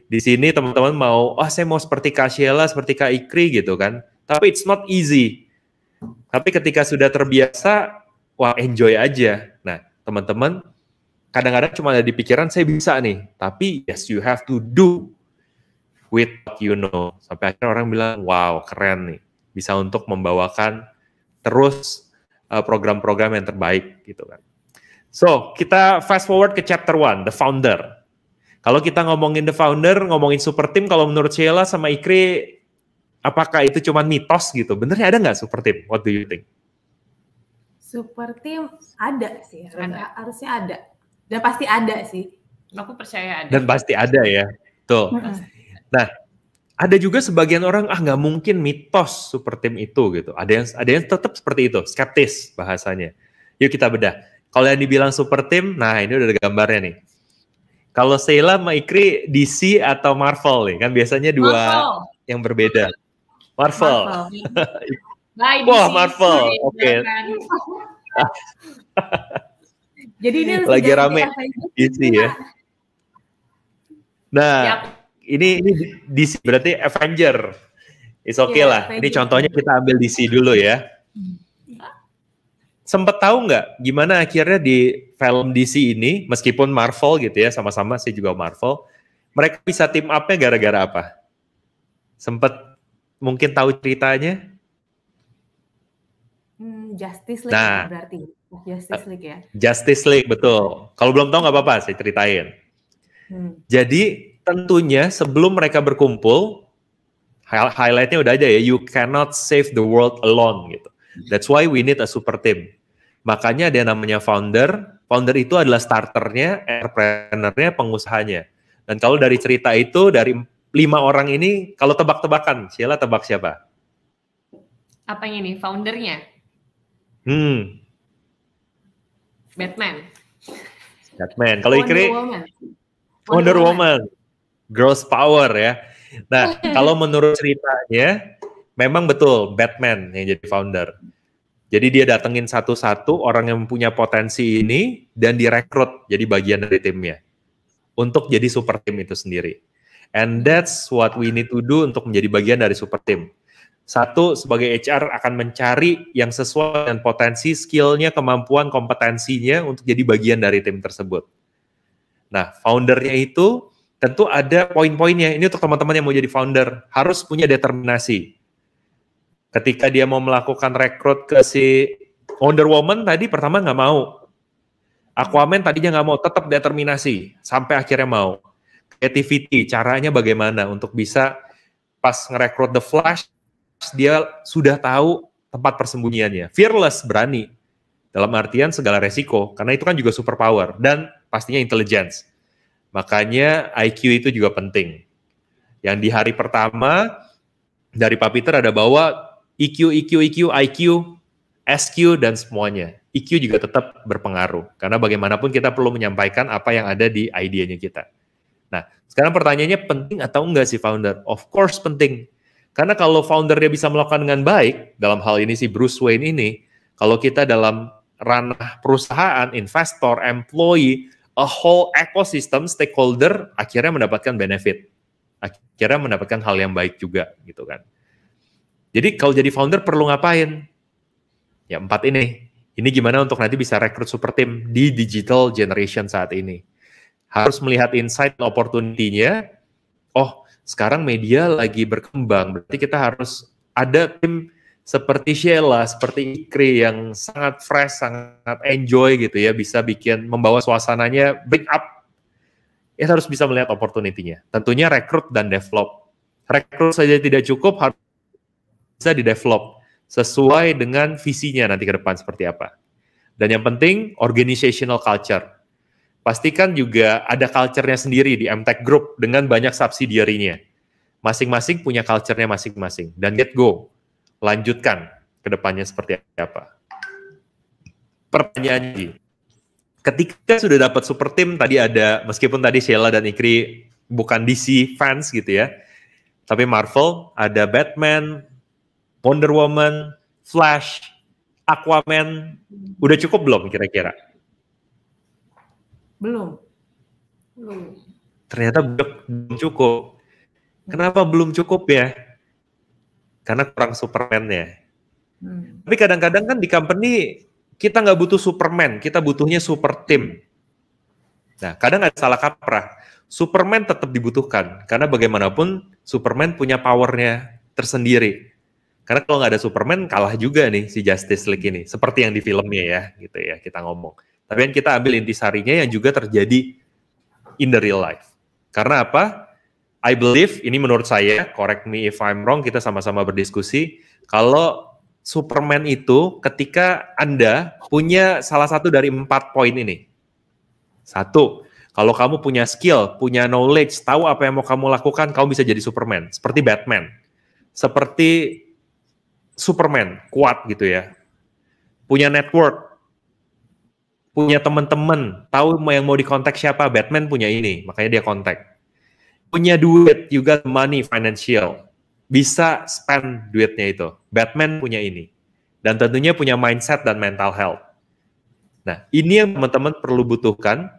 di sini teman-teman mau, saya mau seperti Kak Sheila, seperti Kak Ikri gitu kan. Tapi it's not easy. Tapi ketika sudah terbiasa, wah enjoy aja. Nah, teman-teman, kadang-kadang cuma ada di pikiran, saya bisa nih. Tapi yes, you have to do with what you know. Sampai akhirnya orang bilang, wow keren nih. Bisa untuk membawakan terus program-program yang terbaik gitu kan. So, kita fast forward ke chapter 1, the founder. Kalau kita ngomongin the founder, ngomongin super team, kalau menurut Sheila sama Ikri, apakah itu cuma mitos gitu? Benernya ada nggak super team? What do you think? Super team ada sih, harusnya ada. Dan pasti ada sih. Aku percaya ada. Dan pasti ada ya. Tuh. Nah, ada juga sebagian orang nggak mungkin mitos super team itu gitu. Ada yang tetap seperti itu, skeptis bahasanya. Yuk kita bedah. Kalau yang dibilang super team, nah ini udah ada gambarnya nih. Kalau Sheila sama Ikri DC atau Marvel nih, kan biasanya dua yang berbeda. Marvel. Wah, Marvel. Oke. Jadi ini lagi rame DC ya. Nah, ini DC berarti Avenger. It's okay lah. Avenger. Ini contohnya kita ambil DC dulu ya. Sempet tahu nggak gimana akhirnya di film DC ini, meskipun Marvel gitu ya, sama-sama sih juga Marvel, mereka bisa team up-nya gara-gara apa? Sempet mungkin tahu ceritanya? Justice League Nah, berarti. Justice League ya. Justice League, betul. Kalau belum tahu nggak apa-apa, saya ceritain. Jadi tentunya sebelum mereka berkumpul, highlightnya udah aja ya, you cannot save the world alone gitu. That's why we need a super team. Makanya ada yang namanya founder. Founder itu adalah starternya, entrepreneurnya, pengusahanya. Dan kalau dari cerita itu, dari 5 orang ini, kalau tebak-tebakan, Sheila tebak siapa? Apanya nih, foundernya? Batman. Kalau Ikri, Wonder Woman. Girls power ya. Nah, kalau menurut ceritanya, memang betul Batman yang jadi founder. Jadi dia datengin satu-satu orang yang punya potensi ini dan direkrut jadi bagian dari timnya untuk jadi super team itu sendiri. And that's what we need to do untuk menjadi bagian dari super team. Satu, sebagai HR akan mencari yang sesuai dengan potensi, skillnya, kemampuan, kompetensinya untuk jadi bagian dari tim tersebut. Nah, foundernya itu tentu ada poin-poinnya. Ini untuk teman-teman yang mau jadi founder, harus punya determinasi. Ketika dia mau melakukan rekrut ke si Wonder Woman tadi, pertama nggak mau. Aquaman tadinya nggak mau, tetap determinasi. Sampai akhirnya mau. Creativity, caranya bagaimana untuk bisa pas ngerekrut The Flash, dia sudah tahu tempat persembunyiannya. Fearless, berani. Dalam artian segala resiko, karena itu kan juga superpower. Dan pastinya intelligence. Makanya IQ itu juga penting. Yang di hari pertama, dari Pak Peter ada bawa EQ, IQ, SQ, dan semuanya. EQ juga tetap berpengaruh. Karena bagaimanapun kita perlu menyampaikan apa yang ada di idenya kita. Nah, sekarang pertanyaannya penting atau enggak sih founder? Of course penting. Karena kalau founder dia bisa melakukan dengan baik, dalam hal ini si Bruce Wayne ini, kalau kita dalam ranah perusahaan, investor, employee, a whole ecosystem, stakeholder, akhirnya mendapatkan benefit. Akhirnya mendapatkan hal yang baik juga, gitu kan. Jadi kalau jadi founder perlu ngapain? Ya 4 ini. Ini gimana untuk nanti bisa rekrut super team di digital generation saat ini. Harus melihat insight dan opportunity-nya. Oh, sekarang media lagi berkembang, berarti kita harus ada tim seperti Sheila, seperti Ikri yang sangat fresh, sangat enjoy gitu ya, bisa membawa suasananya bring up. Kita harus bisa melihat opportunity-nya. Tentunya rekrut dan develop. Rekrut saja tidak cukup, harus bisa di-develop sesuai dengan visinya nanti ke depan seperti apa. Dan yang penting, organizational culture. Pastikan juga ada culture-nya sendiri di MTech Group dengan banyak subsidiary-nya. Masing-masing punya culture-nya masing-masing. Dan get go. Lanjutkan ke depannya seperti apa. Pertanyaannya, ketika sudah dapat super team, tadi ada, meskipun tadi Sheila dan Ikri bukan DC fans gitu ya, tapi Marvel, ada Batman, Wonder Woman, Flash, Aquaman, udah cukup belum kira-kira? Belum. Ternyata belum cukup. Kenapa belum cukup ya? Karena kurang Superman-nya. Tapi kadang-kadang kan di company kita nggak butuh Superman, kita butuhnya super team. Nah, kadang ada salah kaprah. Superman tetap dibutuhkan, karena bagaimanapun Superman punya powernya tersendiri. Karena kalau nggak ada Superman, kalah juga nih si Justice League ini. Seperti yang di filmnya ya, gitu ya, kita ngomong. Tapi kan kita ambil intisarinya yang juga terjadi in the real life. Karena apa? I believe, ini menurut saya, correct me if I'm wrong, kita sama-sama berdiskusi, kalau Superman itu ketika Anda punya salah satu dari 4 poin ini. 1, kalau kamu punya skill, punya knowledge, tahu apa yang mau kamu lakukan, kamu bisa jadi Superman. Seperti Batman. Seperti Superman, kuat gitu ya. Punya network. Punya teman-teman, tahu yang mau dikontak siapa, Batman punya ini, makanya dia kontak. Punya duit, you got money, financial. Bisa spend duitnya itu. Batman punya ini. Dan tentunya punya mindset dan mental health. Nah, ini yang teman-teman perlu butuhkan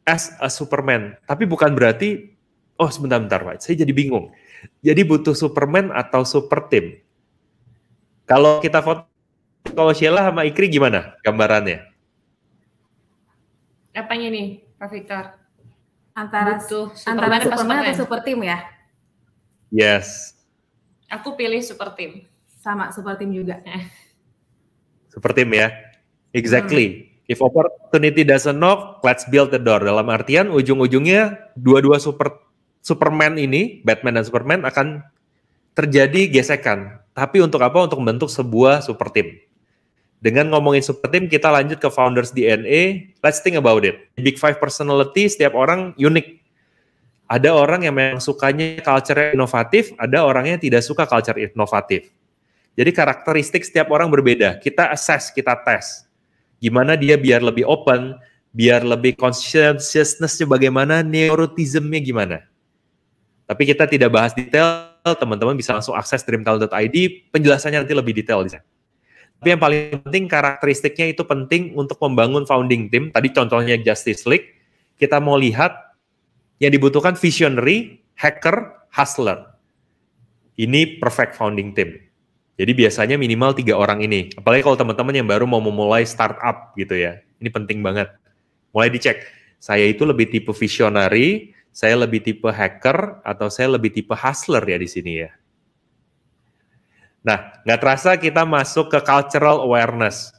as a Superman. Tapi bukan berarti, oh sebentar Pak, saya jadi bingung. Jadi butuh Superman atau super team? Kalau kita foto, kalau Sheila sama Ikri gimana gambarannya? Apanya nih, Pak Victor? Antara Superman atau Super Team ya? Yes. Aku pilih Super Team. Sama, Super Team juga. Super Team ya. Exactly. If opportunity doesn't knock, let's build the door. Dalam artian ujung-ujungnya dua-dua Superman ini, Batman dan Superman akan terjadi gesekan. Tapi untuk apa? Untuk membentuk sebuah super team. Dengan ngomongin super team, kita lanjut ke founders DNA. Let's think about it. Big Five personality, setiap orang unik. Ada orang yang memang sukanya culture inovatif, ada orang yang tidak suka culture inovatif. Jadi karakteristik setiap orang berbeda. Kita assess, kita tes. Gimana dia biar lebih open, biar lebih conscientiousness-nya bagaimana, neurotism-nya gimana. Tapi kita tidak bahas detail, teman-teman bisa langsung akses dreamtalent.id, penjelasannya nanti lebih detail di sana. Tapi yang paling penting karakteristiknya itu penting untuk membangun founding team. Tadi contohnya Justice League, kita mau lihat yang dibutuhkan visionary, hacker, hustler. Ini perfect founding team. Jadi biasanya minimal 3 orang ini. Apalagi kalau teman-teman yang baru mau memulai startup gitu ya. Ini penting banget. Mulai dicek, saya itu lebih tipe visionary, saya lebih tipe hacker, atau saya lebih tipe hustler ya di sini ya. Nah, nggak terasa kita masuk ke cultural awareness.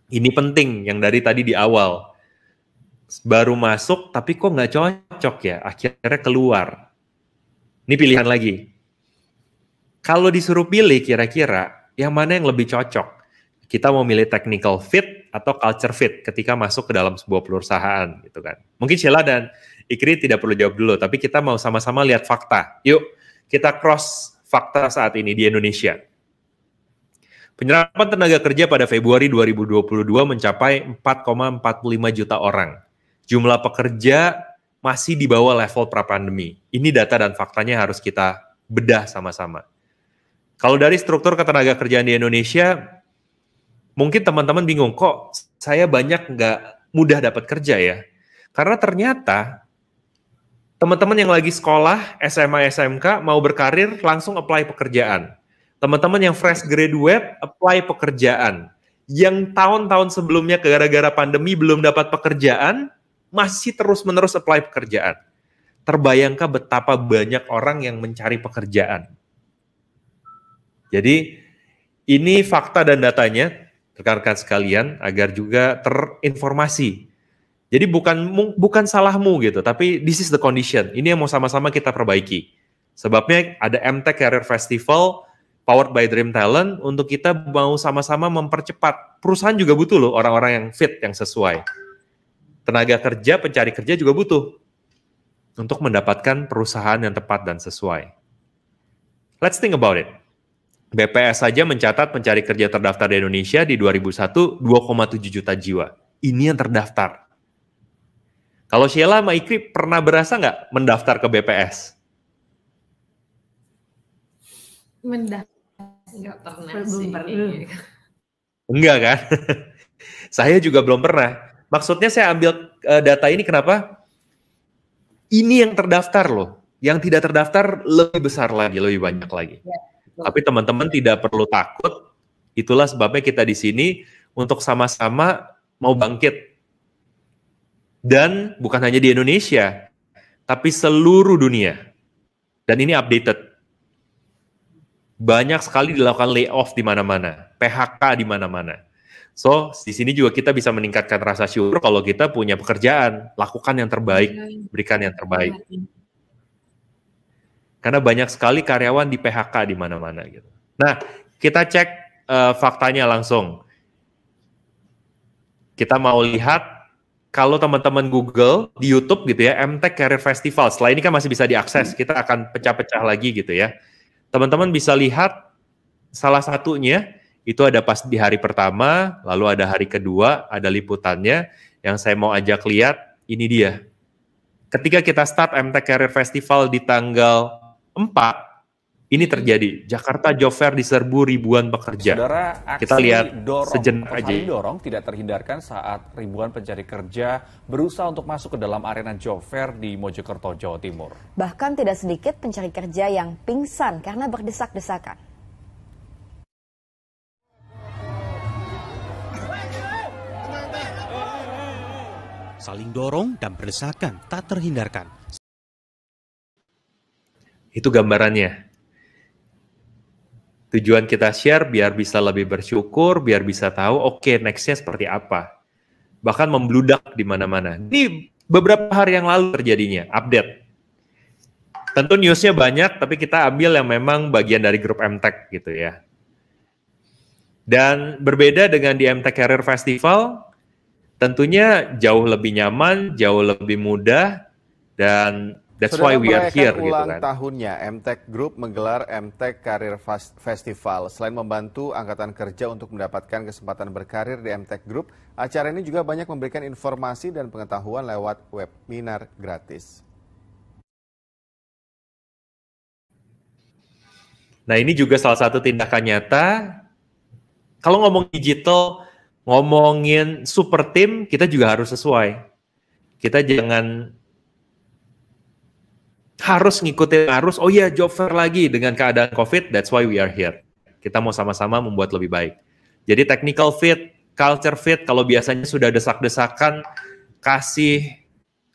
Ini penting yang dari tadi di awal. Baru masuk, tapi kok nggak cocok ya, akhirnya keluar. Ini pilihan lagi. Kalau disuruh pilih kira-kira, yang mana yang lebih cocok? Kita mau milih technical fit atau culture fit ketika masuk ke dalam sebuah perusahaan gitu kan. Mungkin Sheila dan Ikri tidak perlu jawab dulu, tapi kita mau sama-sama lihat fakta. Yuk, kita cross fakta saat ini di Indonesia. Penyerapan tenaga kerja pada Februari 2022 mencapai 4,45 juta orang. Jumlah pekerja masih di bawah level pra-pandemi. Ini data dan faktanya harus kita bedah sama-sama. Kalau dari struktur ketenaga kerjaan di Indonesia, mungkin teman-teman bingung, kok saya banyak nggak mudah dapat kerja ya? Karena ternyata teman-teman yang lagi sekolah, SMA, SMK, mau berkarir, langsung apply pekerjaan. Teman-teman yang fresh graduate, apply pekerjaan. Yang tahun-tahun sebelumnya gara-gara pandemi belum dapat pekerjaan, masih terus-menerus apply pekerjaan. Terbayangkah betapa banyak orang yang mencari pekerjaan? Jadi, ini fakta dan datanya, rekan-rekan sekalian, agar juga terinformasi. Jadi bukan salahmu gitu, tapi this is the condition. Ini yang mau sama-sama kita perbaiki. Sebabnya ada MTech Career Festival, powered by Dream Talent, untuk kita mau sama-sama mempercepat. Perusahaan juga butuh loh orang-orang yang fit, yang sesuai. Tenaga kerja, pencari kerja juga butuh untuk mendapatkan perusahaan yang tepat dan sesuai. Let's think about it. BPS saja mencatat pencari kerja terdaftar di Indonesia di 2001 2,7 juta jiwa. Ini yang terdaftar. Kalau Sheila sama Ikri pernah berasa nggak mendaftar ke BPS? Nggak pernah sih. Enggak kan? Saya juga belum pernah. Maksudnya saya ambil data ini kenapa? Ini yang terdaftar loh. Yang tidak terdaftar lebih besar lagi, lebih banyak lagi. Ya. Tapi teman-teman tidak perlu takut, itulah sebabnya kita di sini untuk sama-sama mau bangkit. Dan bukan hanya di Indonesia, tapi seluruh dunia. Dan ini updated. Banyak sekali dilakukan layoff di mana-mana, PHK di mana-mana. So, di sini juga kita bisa meningkatkan rasa syukur kalau kita punya pekerjaan, lakukan yang terbaik, berikan yang terbaik. Karena banyak sekali karyawan di PHK di mana-mana gitu. Nah, kita cek faktanya langsung. Kita mau lihat kalau teman-teman Google di YouTube gitu ya, MTech Career Festival. Setelah ini kan masih bisa diakses. Kita akan pecah-pecah lagi gitu ya. Teman-teman bisa lihat salah satunya itu ada pas di hari pertama, lalu ada hari kedua, ada liputannya. Yang saya mau ajak lihat, ini dia. Ketika kita start MTech Career Festival di tanggal 4, ini terjadi. Jakarta Job Fair diserbu ribuan pekerja. Saudara, kita lihat sejenak aja. Dorong tidak terhindarkan saat ribuan pencari kerja berusaha untuk masuk ke dalam arena Job Fair di Mojokerto, Jawa Timur. Bahkan tidak sedikit pencari kerja yang pingsan karena berdesak-desakan. Saling dorong dan berdesakan tak terhindarkan. Itu gambarannya. Tujuan kita share biar bisa lebih bersyukur, biar bisa tahu oke, next-nya seperti apa. Bahkan membludak di mana-mana. Ini beberapa hari yang lalu terjadinya, update. Tentu news-nya banyak, tapi kita ambil yang memang bagian dari grup MTech gitu ya. Dan berbeda dengan di MTech Career Festival, tentunya jauh lebih nyaman, jauh lebih mudah, dan that's why we are here gitu ulang kan. Tahunnya, MTech Group menggelar MTech Career Festival. Selain membantu angkatan kerja untuk mendapatkan kesempatan berkarir di MTech Group, acara ini juga banyak memberikan informasi dan pengetahuan lewat webinar gratis. Nah, ini juga salah satu tindakan nyata. Kalau ngomong digital, ngomongin super team, kita juga harus sesuai. Kita jangan harus ngikutin arus, oh iya job fair lagi dengan keadaan COVID, that's why we are here. Kita mau sama-sama membuat lebih baik. Jadi technical fit, culture fit, kalau biasanya sudah desak-desakan, kasih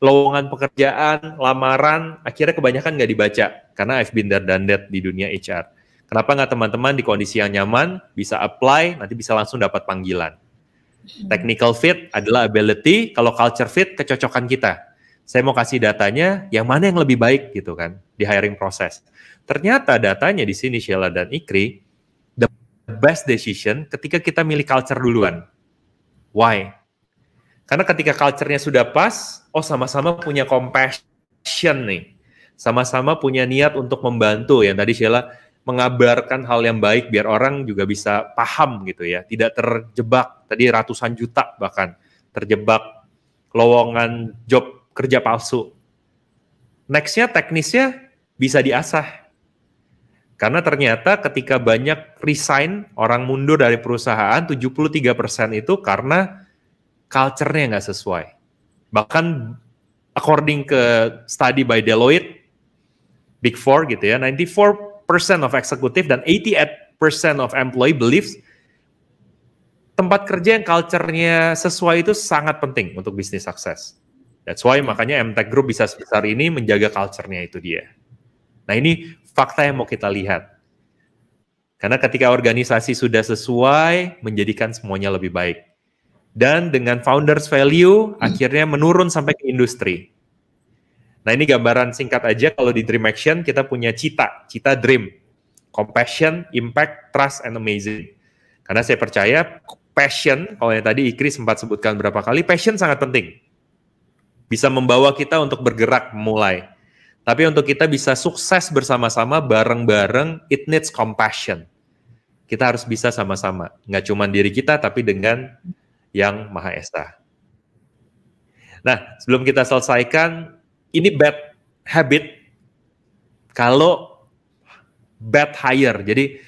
lowongan pekerjaan, lamaran, akhirnya kebanyakan nggak dibaca, karena I've been there done that di dunia HR. Kenapa nggak teman-teman di kondisi yang nyaman, bisa apply, nanti bisa langsung dapat panggilan. Technical fit adalah ability, kalau culture fit, kecocokan kita. Saya mau kasih datanya, yang mana yang lebih baik gitu kan, di hiring proses. Ternyata datanya di sini, Sheila dan Ikri, the best decision ketika kita milih culture duluan. Why? Karena ketika culture-nya sudah pas, oh sama-sama punya compassion nih. Sama-sama punya niat untuk membantu, yang tadi Sheila mengabarkan hal yang baik biar orang juga bisa paham gitu ya. Tidak terjebak, tadi ratusan juta bahkan, terjebak lowongan job kerja palsu. Next-nya teknisnya bisa diasah. Karena ternyata ketika banyak resign, orang mundur dari perusahaan, 73% itu karena culture-nya nggak sesuai. Bahkan according ke study by Deloitte, Big Four gitu ya, 94% of executive dan 88% of employee believes tempat kerja yang culture-nya sesuai itu sangat penting untuk bisnis sukses. That's why makanya MTech Group bisa sebesar ini menjaga culture-nya itu dia. Nah ini fakta yang mau kita lihat. Karena ketika organisasi sudah sesuai, menjadikan semuanya lebih baik. Dan dengan founders value, akhirnya menurun sampai ke industri. Nah ini gambaran singkat aja, kalau di Dream Action kita punya cita dream. Compassion, impact, trust, and amazing. Karena saya percaya passion, kalau yang tadi Ikri sempat sebutkan berapa kali, passion sangat penting. Bisa membawa kita untuk bergerak, mulai. Tapi untuk kita bisa sukses bersama-sama, bareng-bareng, it needs compassion. Kita harus bisa sama-sama. Nggak cuma diri kita, tapi dengan Yang Maha Esa. Nah, sebelum kita selesaikan, ini bad habit kalau bad hire. Jadi,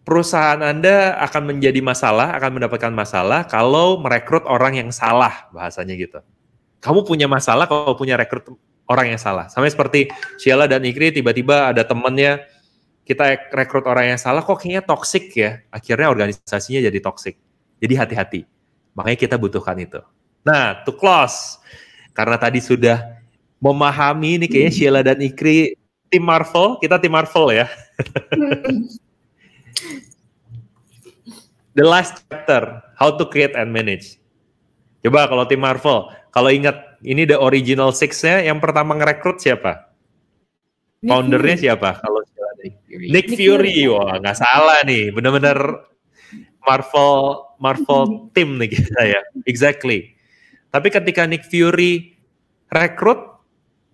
perusahaan Anda akan menjadi masalah, akan mendapatkan masalah kalau merekrut orang yang salah, bahasanya gitu. Kamu punya masalah kalau punya rekrut orang yang salah. Sama seperti Sheila dan Ikri, tiba-tiba ada temennya, kita rekrut orang yang salah, kok kayaknya toksik ya. Akhirnya organisasinya jadi toksik. Jadi hati-hati. Makanya kita butuhkan itu. Nah, to close. Karena tadi sudah memahami, ini kayaknya Sheila dan Ikri, tim Marvel, kita tim Marvel ya. The last chapter, how to create and manage. Coba kalau tim Marvel, kalau ingat, ini the original six-nya, yang pertama ngerekrut siapa? Foundernya siapa? Kalau Nick Fury, wah nggak salah nih, benar-benar Marvel team nih kita ya, exactly. Tapi ketika Nick Fury rekrut,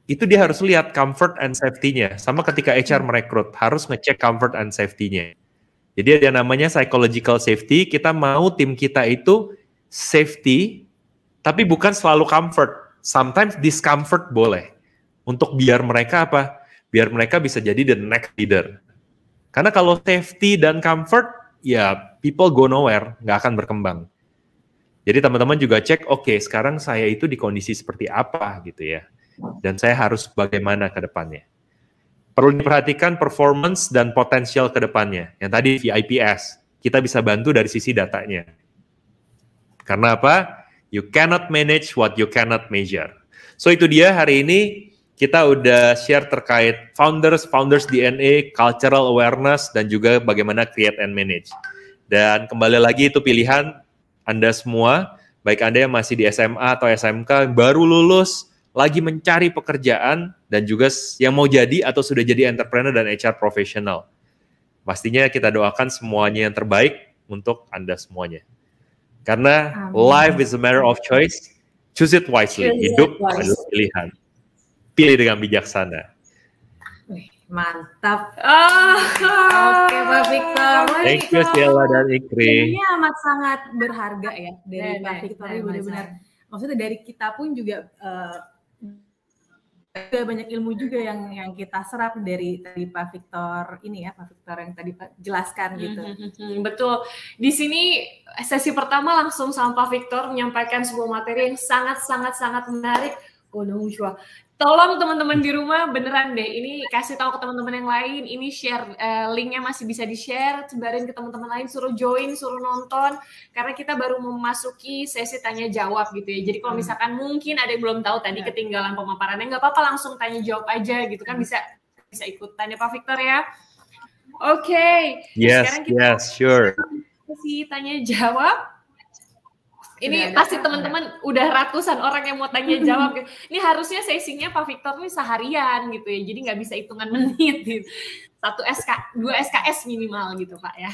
itu dia harus lihat comfort and safety-nya. Sama ketika HR merekrut, harus ngecek comfort and safety-nya. Jadi ada namanya psychological safety, kita mau tim kita itu safety, tapi bukan selalu comfort. Sometimes discomfort boleh. Untuk biar mereka apa? Biar mereka bisa jadi the next leader. Karena kalau safety dan comfort, ya people go nowhere, nggak akan berkembang. Jadi teman-teman juga cek, oke, sekarang saya itu di kondisi seperti apa gitu ya. Dan saya harus bagaimana ke depannya. Perlu diperhatikan performance dan potensial ke depannya. Yang tadi VIPS, kita bisa bantu dari sisi datanya. Karena apa? You cannot manage what you cannot measure. So itu dia hari ini kita udah share terkait founders DNA, cultural awareness, dan juga bagaimana create and manage. Dan kembali lagi itu pilihan Anda semua, baik Anda yang masih di SMA atau SMK, baru lulus, lagi mencari pekerjaan, dan juga yang mau jadi atau sudah jadi entrepreneur dan HR profesional. Pastinya kita doakan semuanya yang terbaik untuk Anda semuanya. Karena life is a matter of choice, choose it wisely. Hidup adalah pilihan. Pilih dengan bijaksana. Mantap. Oke, Pak Victor. Thank you Sheila dan Ikri. Ini amat sangat berharga ya dari Pak Victor. Benar-benar. Maksudnya dari kita pun juga banyak ilmu juga yang kita serap dari Pak Victor ini ya, Pak Victor yang tadi jelaskan gitu. Betul. Di sini sesi pertama langsung sama Pak Victor menyampaikan sebuah materi yang sangat menarik. Tolong teman-teman di rumah beneran deh, ini kasih tahu ke teman-teman yang lain, ini share linknya masih bisa di-share, sebarin ke teman-teman lain, suruh join, suruh nonton, karena kita baru memasuki sesi tanya jawab gitu ya. Jadi kalau misalkan mungkin ada yang belum tahu tadi ketinggalan pemaparannya, nggak apa-apa langsung tanya jawab aja gitu kan, bisa ikutan ya Pak Victor ya. Oke. Sekarang kita sure. Sesi tanya jawab. Ini pasti teman-teman udah ratusan orang yang mau tanya jawab. Ini harusnya sesinya Pak Victor ini seharian gitu ya. Jadi nggak bisa hitungan menit gitu. 2 SKS minimal gitu Pak ya.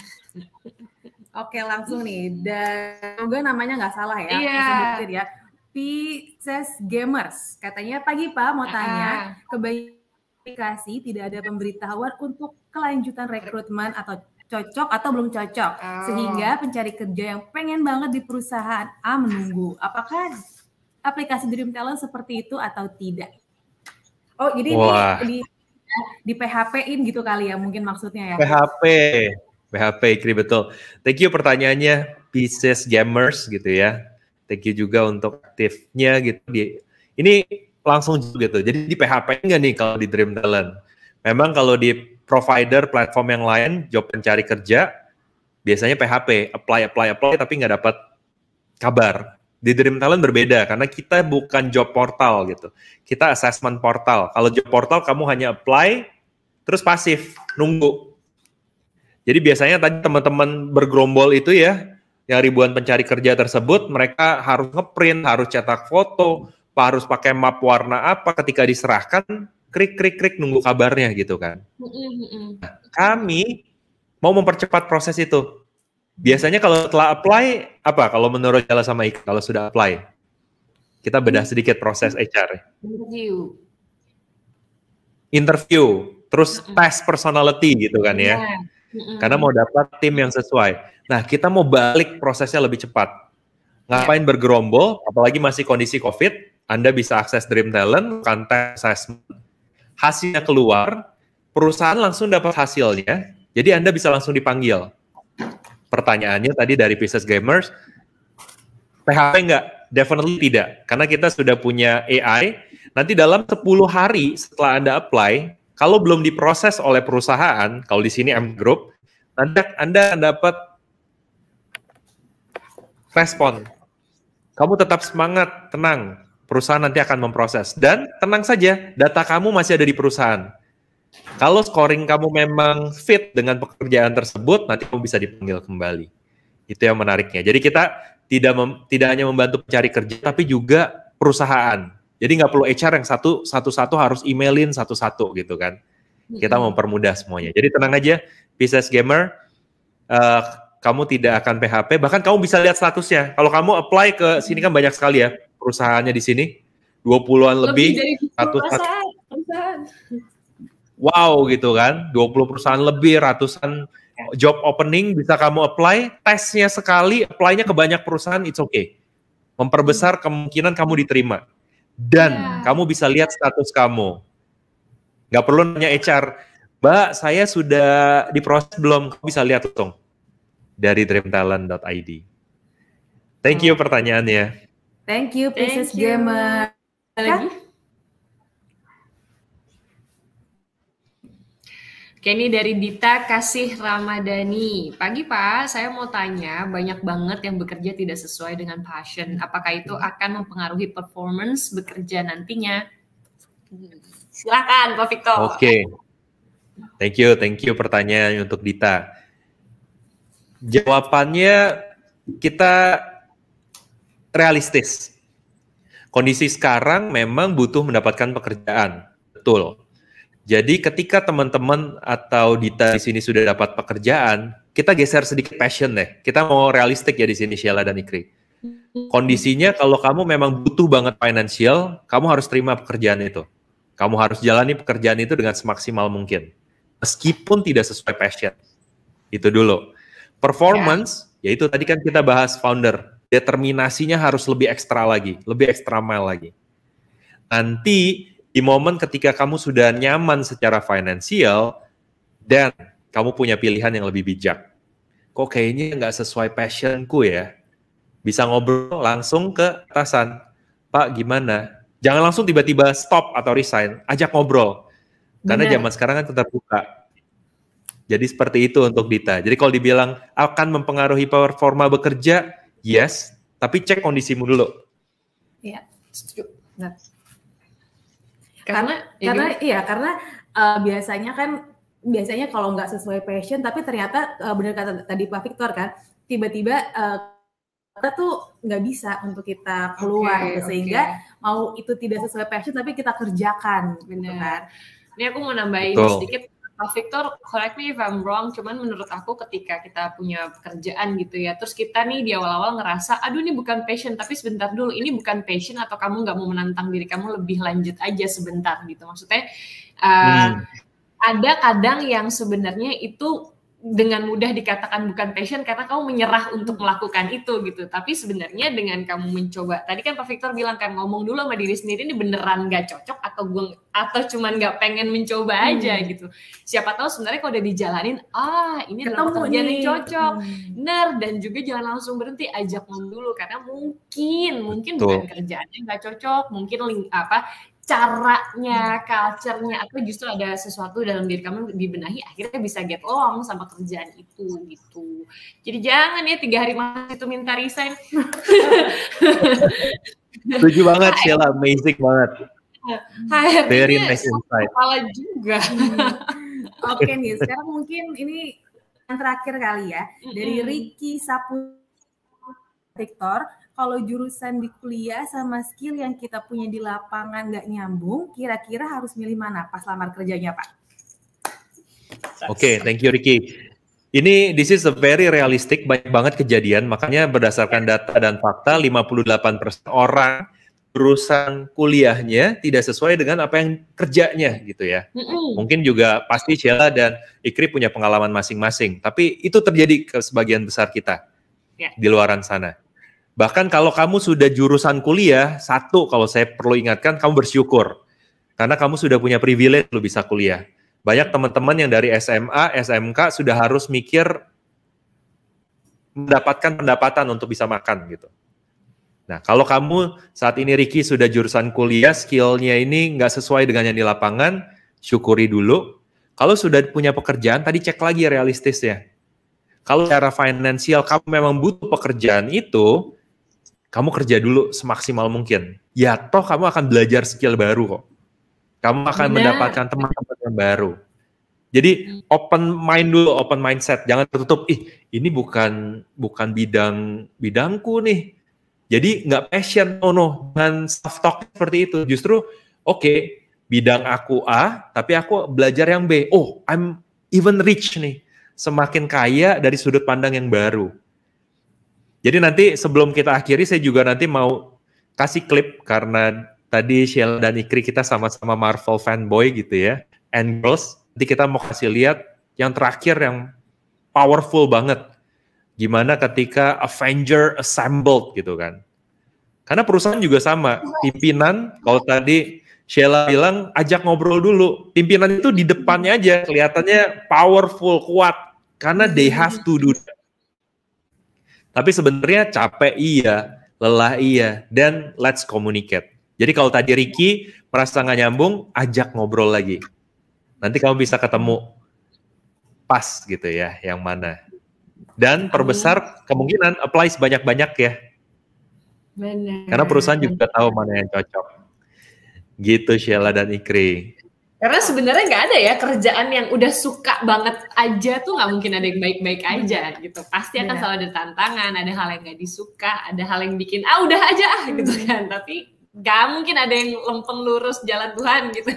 Oke, langsung nih. Dan semoga namanya nggak salah ya. Iya. Ya. Pisces Gamers. Katanya pagi Pak mau tanya, aplikasi tidak ada pemberitahuan untuk kelanjutan rekrutmen atau cocok atau belum cocok, sehingga pencari kerja yang pengen banget di perusahaan A menunggu. Apakah aplikasi Dream Talent seperti itu atau tidak? Oh, jadi ini di PHP-in gitu kali ya, mungkin maksudnya ya. PHP, Ikri, betul. Thank you pertanyaannya, Pisces Gamers gitu ya. Thank you juga untuk aktifnya gitu. Ini langsung gitu. Jadi di PHP enggak nih kalau di Dream Talent? Memang kalau di provider platform yang lain, job pencari kerja, biasanya PHP, apply, tapi nggak dapat kabar. Di Dream Talent berbeda, karena kita bukan job portal gitu. Kita assessment portal. Kalau job portal, kamu hanya apply, terus pasif, nunggu. Jadi biasanya tadi teman-teman bergerombol itu ya, yang ribuan pencari kerja tersebut, mereka harus ngeprint, harus cetak foto, harus pakai map warna apa, ketika diserahkan, krik nunggu kabarnya gitu kan. Nah, kami mau mempercepat proses itu. Biasanya kalau setelah apply apa? Kalau menurut Jala sama Ika, kalau sudah apply, kita bedah sedikit proses HR. Interview, terus tes personality gitu kan ya. Karena mau dapat tim yang sesuai. Nah, kita mau balik prosesnya lebih cepat. Ngapain bergerombol? Apalagi masih kondisi COVID, Anda bisa akses Dream Talent, kan tes assessment. Hasilnya keluar, perusahaan langsung dapat hasilnya, jadi Anda bisa langsung dipanggil. Pertanyaannya tadi dari Pisces Gamers, PHP enggak? Definitely tidak, karena kita sudah punya AI, nanti dalam 10 hari setelah Anda apply, kalau belum diproses oleh perusahaan, kalau di sini M Group, nanti Anda dapat respon. Kamu tetap semangat, tenang. Perusahaan nanti akan memproses. Dan tenang saja, data kamu masih ada di perusahaan. Kalau scoring kamu memang fit dengan pekerjaan tersebut, nanti kamu bisa dipanggil kembali. Itu yang menariknya. Jadi kita tidak hanya membantu pencari kerja, tapi juga perusahaan. Jadi nggak perlu HR yang satu-satu harus emailin satu-satu gitu kan. Kita mempermudah semuanya. Jadi tenang aja, Pisces Gamer, kamu tidak akan PHP, bahkan kamu bisa lihat statusnya. Kalau kamu apply ke sini kan banyak sekali ya, perusahaannya di sini 20-an lebih perusahaan. Wow gitu kan, 20 perusahaan lebih, ratusan job opening bisa kamu apply, tesnya sekali, apply-nya ke banyak perusahaan, it's okay. Memperbesar kemungkinan kamu diterima. Dan kamu bisa lihat status kamu. Nggak perlu nanya HR, Mbak, saya sudah diproses belum? Kamu bisa lihat langsung dari dreamtalent.id. Thank you pertanyaannya. Thank you, Pisces Gamer. Lagi? Oke, ini dari Dita Kasih Ramadhani. Pagi Pak, saya mau tanya, banyak banget yang bekerja tidak sesuai dengan passion. Apakah itu akan mempengaruhi performance bekerja nantinya? Silakan Pak Victor. Oke. Thank you pertanyaan untuk Dita. Jawabannya kita realistis. Kondisi sekarang memang butuh mendapatkan pekerjaan, betul. Jadi ketika teman-teman atau Dita di sini sudah dapat pekerjaan, kita geser sedikit passion deh. Kita mau realistik ya di sini Sheila dan Ikri. Kondisinya kalau kamu memang butuh banget financial, kamu harus terima pekerjaan itu. Kamu harus jalani pekerjaan itu dengan semaksimal mungkin. Meskipun tidak sesuai passion. Itu dulu. Performance, yaitu tadi kan kita bahas founder. Determinasinya harus lebih ekstra lagi, lebih ekstra mile lagi. Nanti di momen ketika kamu sudah nyaman secara finansial dan kamu punya pilihan yang lebih bijak. Kok kayaknya nggak sesuai passionku ya? Bisa ngobrol langsung ke atasan. Pak, gimana? Jangan langsung tiba-tiba stop atau resign. Ajak ngobrol. Karena zaman sekarang kan terbuka. Jadi seperti itu untuk Dita. Jadi kalau dibilang akan mempengaruhi performa bekerja, yes. Tapi cek kondisimu dulu. Iya, setuju. Nah. Karena biasanya kalau nggak sesuai passion, tapi ternyata benar kata tadi Pak Victor kan, tiba-tiba kita tuh nggak bisa untuk kita keluar, sehingga mau itu tidak sesuai passion, tapi kita kerjakan. Benar. Ini aku mau nambahin sedikit. Pak Victor, correct me if I'm wrong, cuman menurut aku ketika kita punya pekerjaan gitu ya, terus kita nih di awal-awal ngerasa, aduh ini bukan passion, tapi sebentar dulu, ini bukan passion atau kamu nggak mau menantang diri kamu lebih lanjut aja sebentar gitu. Maksudnya ada kadang yang sebenarnya itu dengan mudah dikatakan bukan passion karena kamu menyerah untuk melakukan itu gitu. Tapi sebenarnya dengan kamu mencoba, tadi kan Pak Victor bilang kan ngomong dulu sama diri sendiri ini beneran gak cocok atau cuman gak pengen mencoba aja gitu. Siapa tahu sebenarnya kalau udah dijalanin, ini adalah pekerjaan yang cocok. Bener, dan juga jangan langsung berhenti, ajak ngomong dulu karena mungkin bukan kerjaannya gak cocok, mungkin caranya, culture-nya, atau justru ada sesuatu dalam diri kamu dibenahi, akhirnya bisa get along sama kerjaan itu gitu. Jadi jangan ya 3 hari masih itu minta resign. Setuju banget Sheila, amazing banget. Very nice insight. Kepala juga. Oke nih, sekarang mungkin ini yang terakhir kali ya, dari Ricky Sapu Victor. Kalau jurusan di kuliah sama skill yang kita punya di lapangan nggak nyambung, kira-kira harus milih mana pas lamar kerjanya, Pak? Oke, thank you Ricky. This is a very realistic, banyak banget kejadian, makanya berdasarkan data dan fakta, 58% orang jurusan kuliahnya tidak sesuai dengan apa yang kerjanya gitu ya. Mungkin juga pasti Sheila dan Ikri punya pengalaman masing-masing, tapi itu terjadi ke sebagian besar kita di luaran sana. Bahkan kalau kamu sudah jurusan kuliah, satu kalau saya perlu ingatkan, kamu bersyukur. Karena kamu sudah punya privilege lu bisa kuliah. Banyak teman-teman yang dari SMA, SMK sudah harus mikir mendapatkan pendapatan untuk bisa makan gitu. Nah, kalau kamu saat ini Ricky sudah jurusan kuliah, skillnya ini nggak sesuai dengan yang di lapangan, syukuri dulu. Kalau sudah punya pekerjaan, tadi cek lagi realistisnya. Kalau secara finansial kamu memang butuh pekerjaan itu, kamu kerja dulu semaksimal mungkin. Ya toh kamu akan belajar skill baru kok. Kamu akan mendapatkan teman-teman yang baru. Jadi open mind dulu, open mindset. Jangan tertutup, ini bukan bidangku nih. Jadi nggak passion, jangan self talk seperti itu. Justru bidang aku A, tapi aku belajar yang B. I'm even rich nih. Semakin kaya dari sudut pandang yang baru. Jadi nanti sebelum kita akhiri, saya juga nanti mau kasih klip karena tadi Sheila dan Ikri kita sama-sama Marvel fanboy gitu ya, and girls. Nanti kita mau kasih lihat yang terakhir yang powerful banget. Gimana ketika Avenger assembled gitu kan. Karena perusahaan juga sama, pimpinan kalau tadi Sheila bilang ajak ngobrol dulu. Pimpinan itu di depannya aja kelihatannya powerful, kuat karena they have to do that. Tapi sebenarnya capek iya, lelah iya, dan let's communicate. Jadi kalau tadi Ricky merasa nggak nyambung, ajak ngobrol lagi. Nanti kamu bisa ketemu pas gitu ya, yang mana. Dan perbesar kemungkinan apply sebanyak-banyak ya. Benar. Karena perusahaan juga tahu mana yang cocok. Gitu Sheila dan Ikri. Karena sebenarnya nggak ada ya kerjaan yang udah suka banget aja tuh nggak mungkin ada yang baik-baik aja gitu. Pasti akan selalu ada tantangan, ada hal yang nggak disuka, ada hal yang bikin udah aja gitu kan. Tapi nggak mungkin ada yang lempeng lurus jalan Tuhan gitu.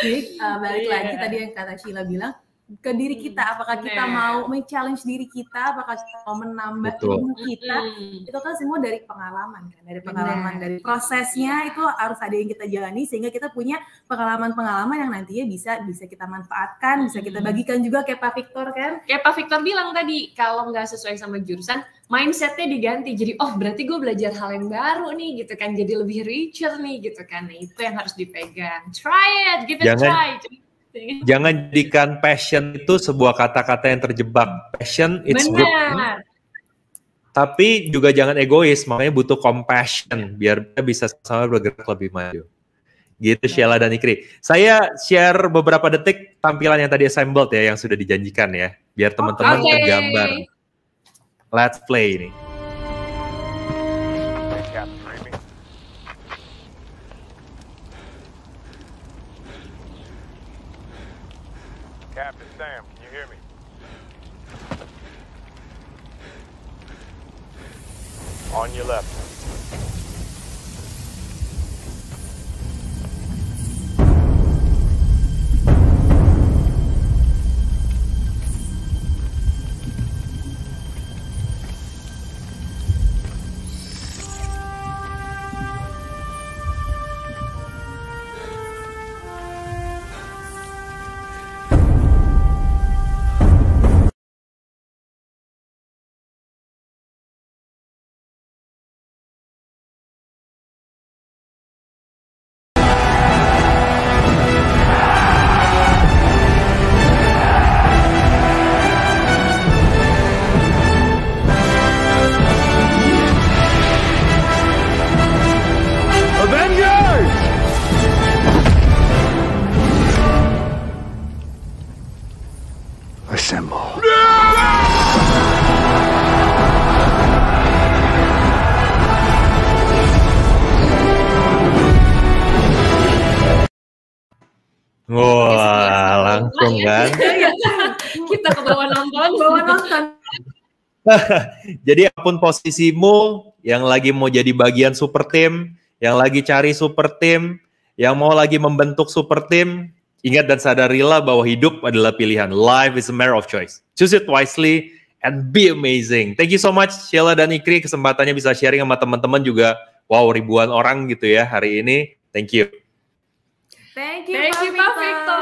Jadi balik lagi tadi yang kata Sheila bilang, ke diri kita, apakah kita mau men-challenge diri kita, apakah kita mau menambah ilmu kita, itu kan semua dari pengalaman kan, dari pengalaman, dari prosesnya itu harus ada yang kita jalani sehingga kita punya pengalaman-pengalaman yang nantinya bisa kita manfaatkan, bisa kita bagikan juga kayak Pak Victor kan. Kayak Pak Victor bilang tadi, kalau nggak sesuai sama jurusan, mindsetnya diganti, jadi berarti gue belajar hal yang baru nih gitu kan, jadi lebih richer nih gitu kan. Nah itu yang harus dipegang. Try it, give it a try. Jangan jadikan passion itu sebuah kata-kata yang terjebak. Passion it's good. Tapi juga jangan egois, makanya butuh compassion biar bisa sama bergerak lebih maju. Gitu Sheila dan Ikri. Saya share beberapa detik tampilan yang tadi assembled ya, yang sudah dijanjikan ya, biar teman-teman tergambar. Let's play ini. Captain Sam, can you hear me? On your left. Assemble. Wah, langsung kan. Kita ke bawah nonton. Jadi apapun posisimu, yang lagi mau jadi bagian super team, yang lagi cari super team, yang mau lagi membentuk super team, ingat dan sadarilah bahwa hidup adalah pilihan. Life is a matter of choice. Choose it wisely and be amazing. Thank you so much Sheila dan Ikri, kesempatannya bisa sharing sama teman-teman juga. Wow, ribuan orang gitu ya hari ini. Thank you. Thank you Pak Victor.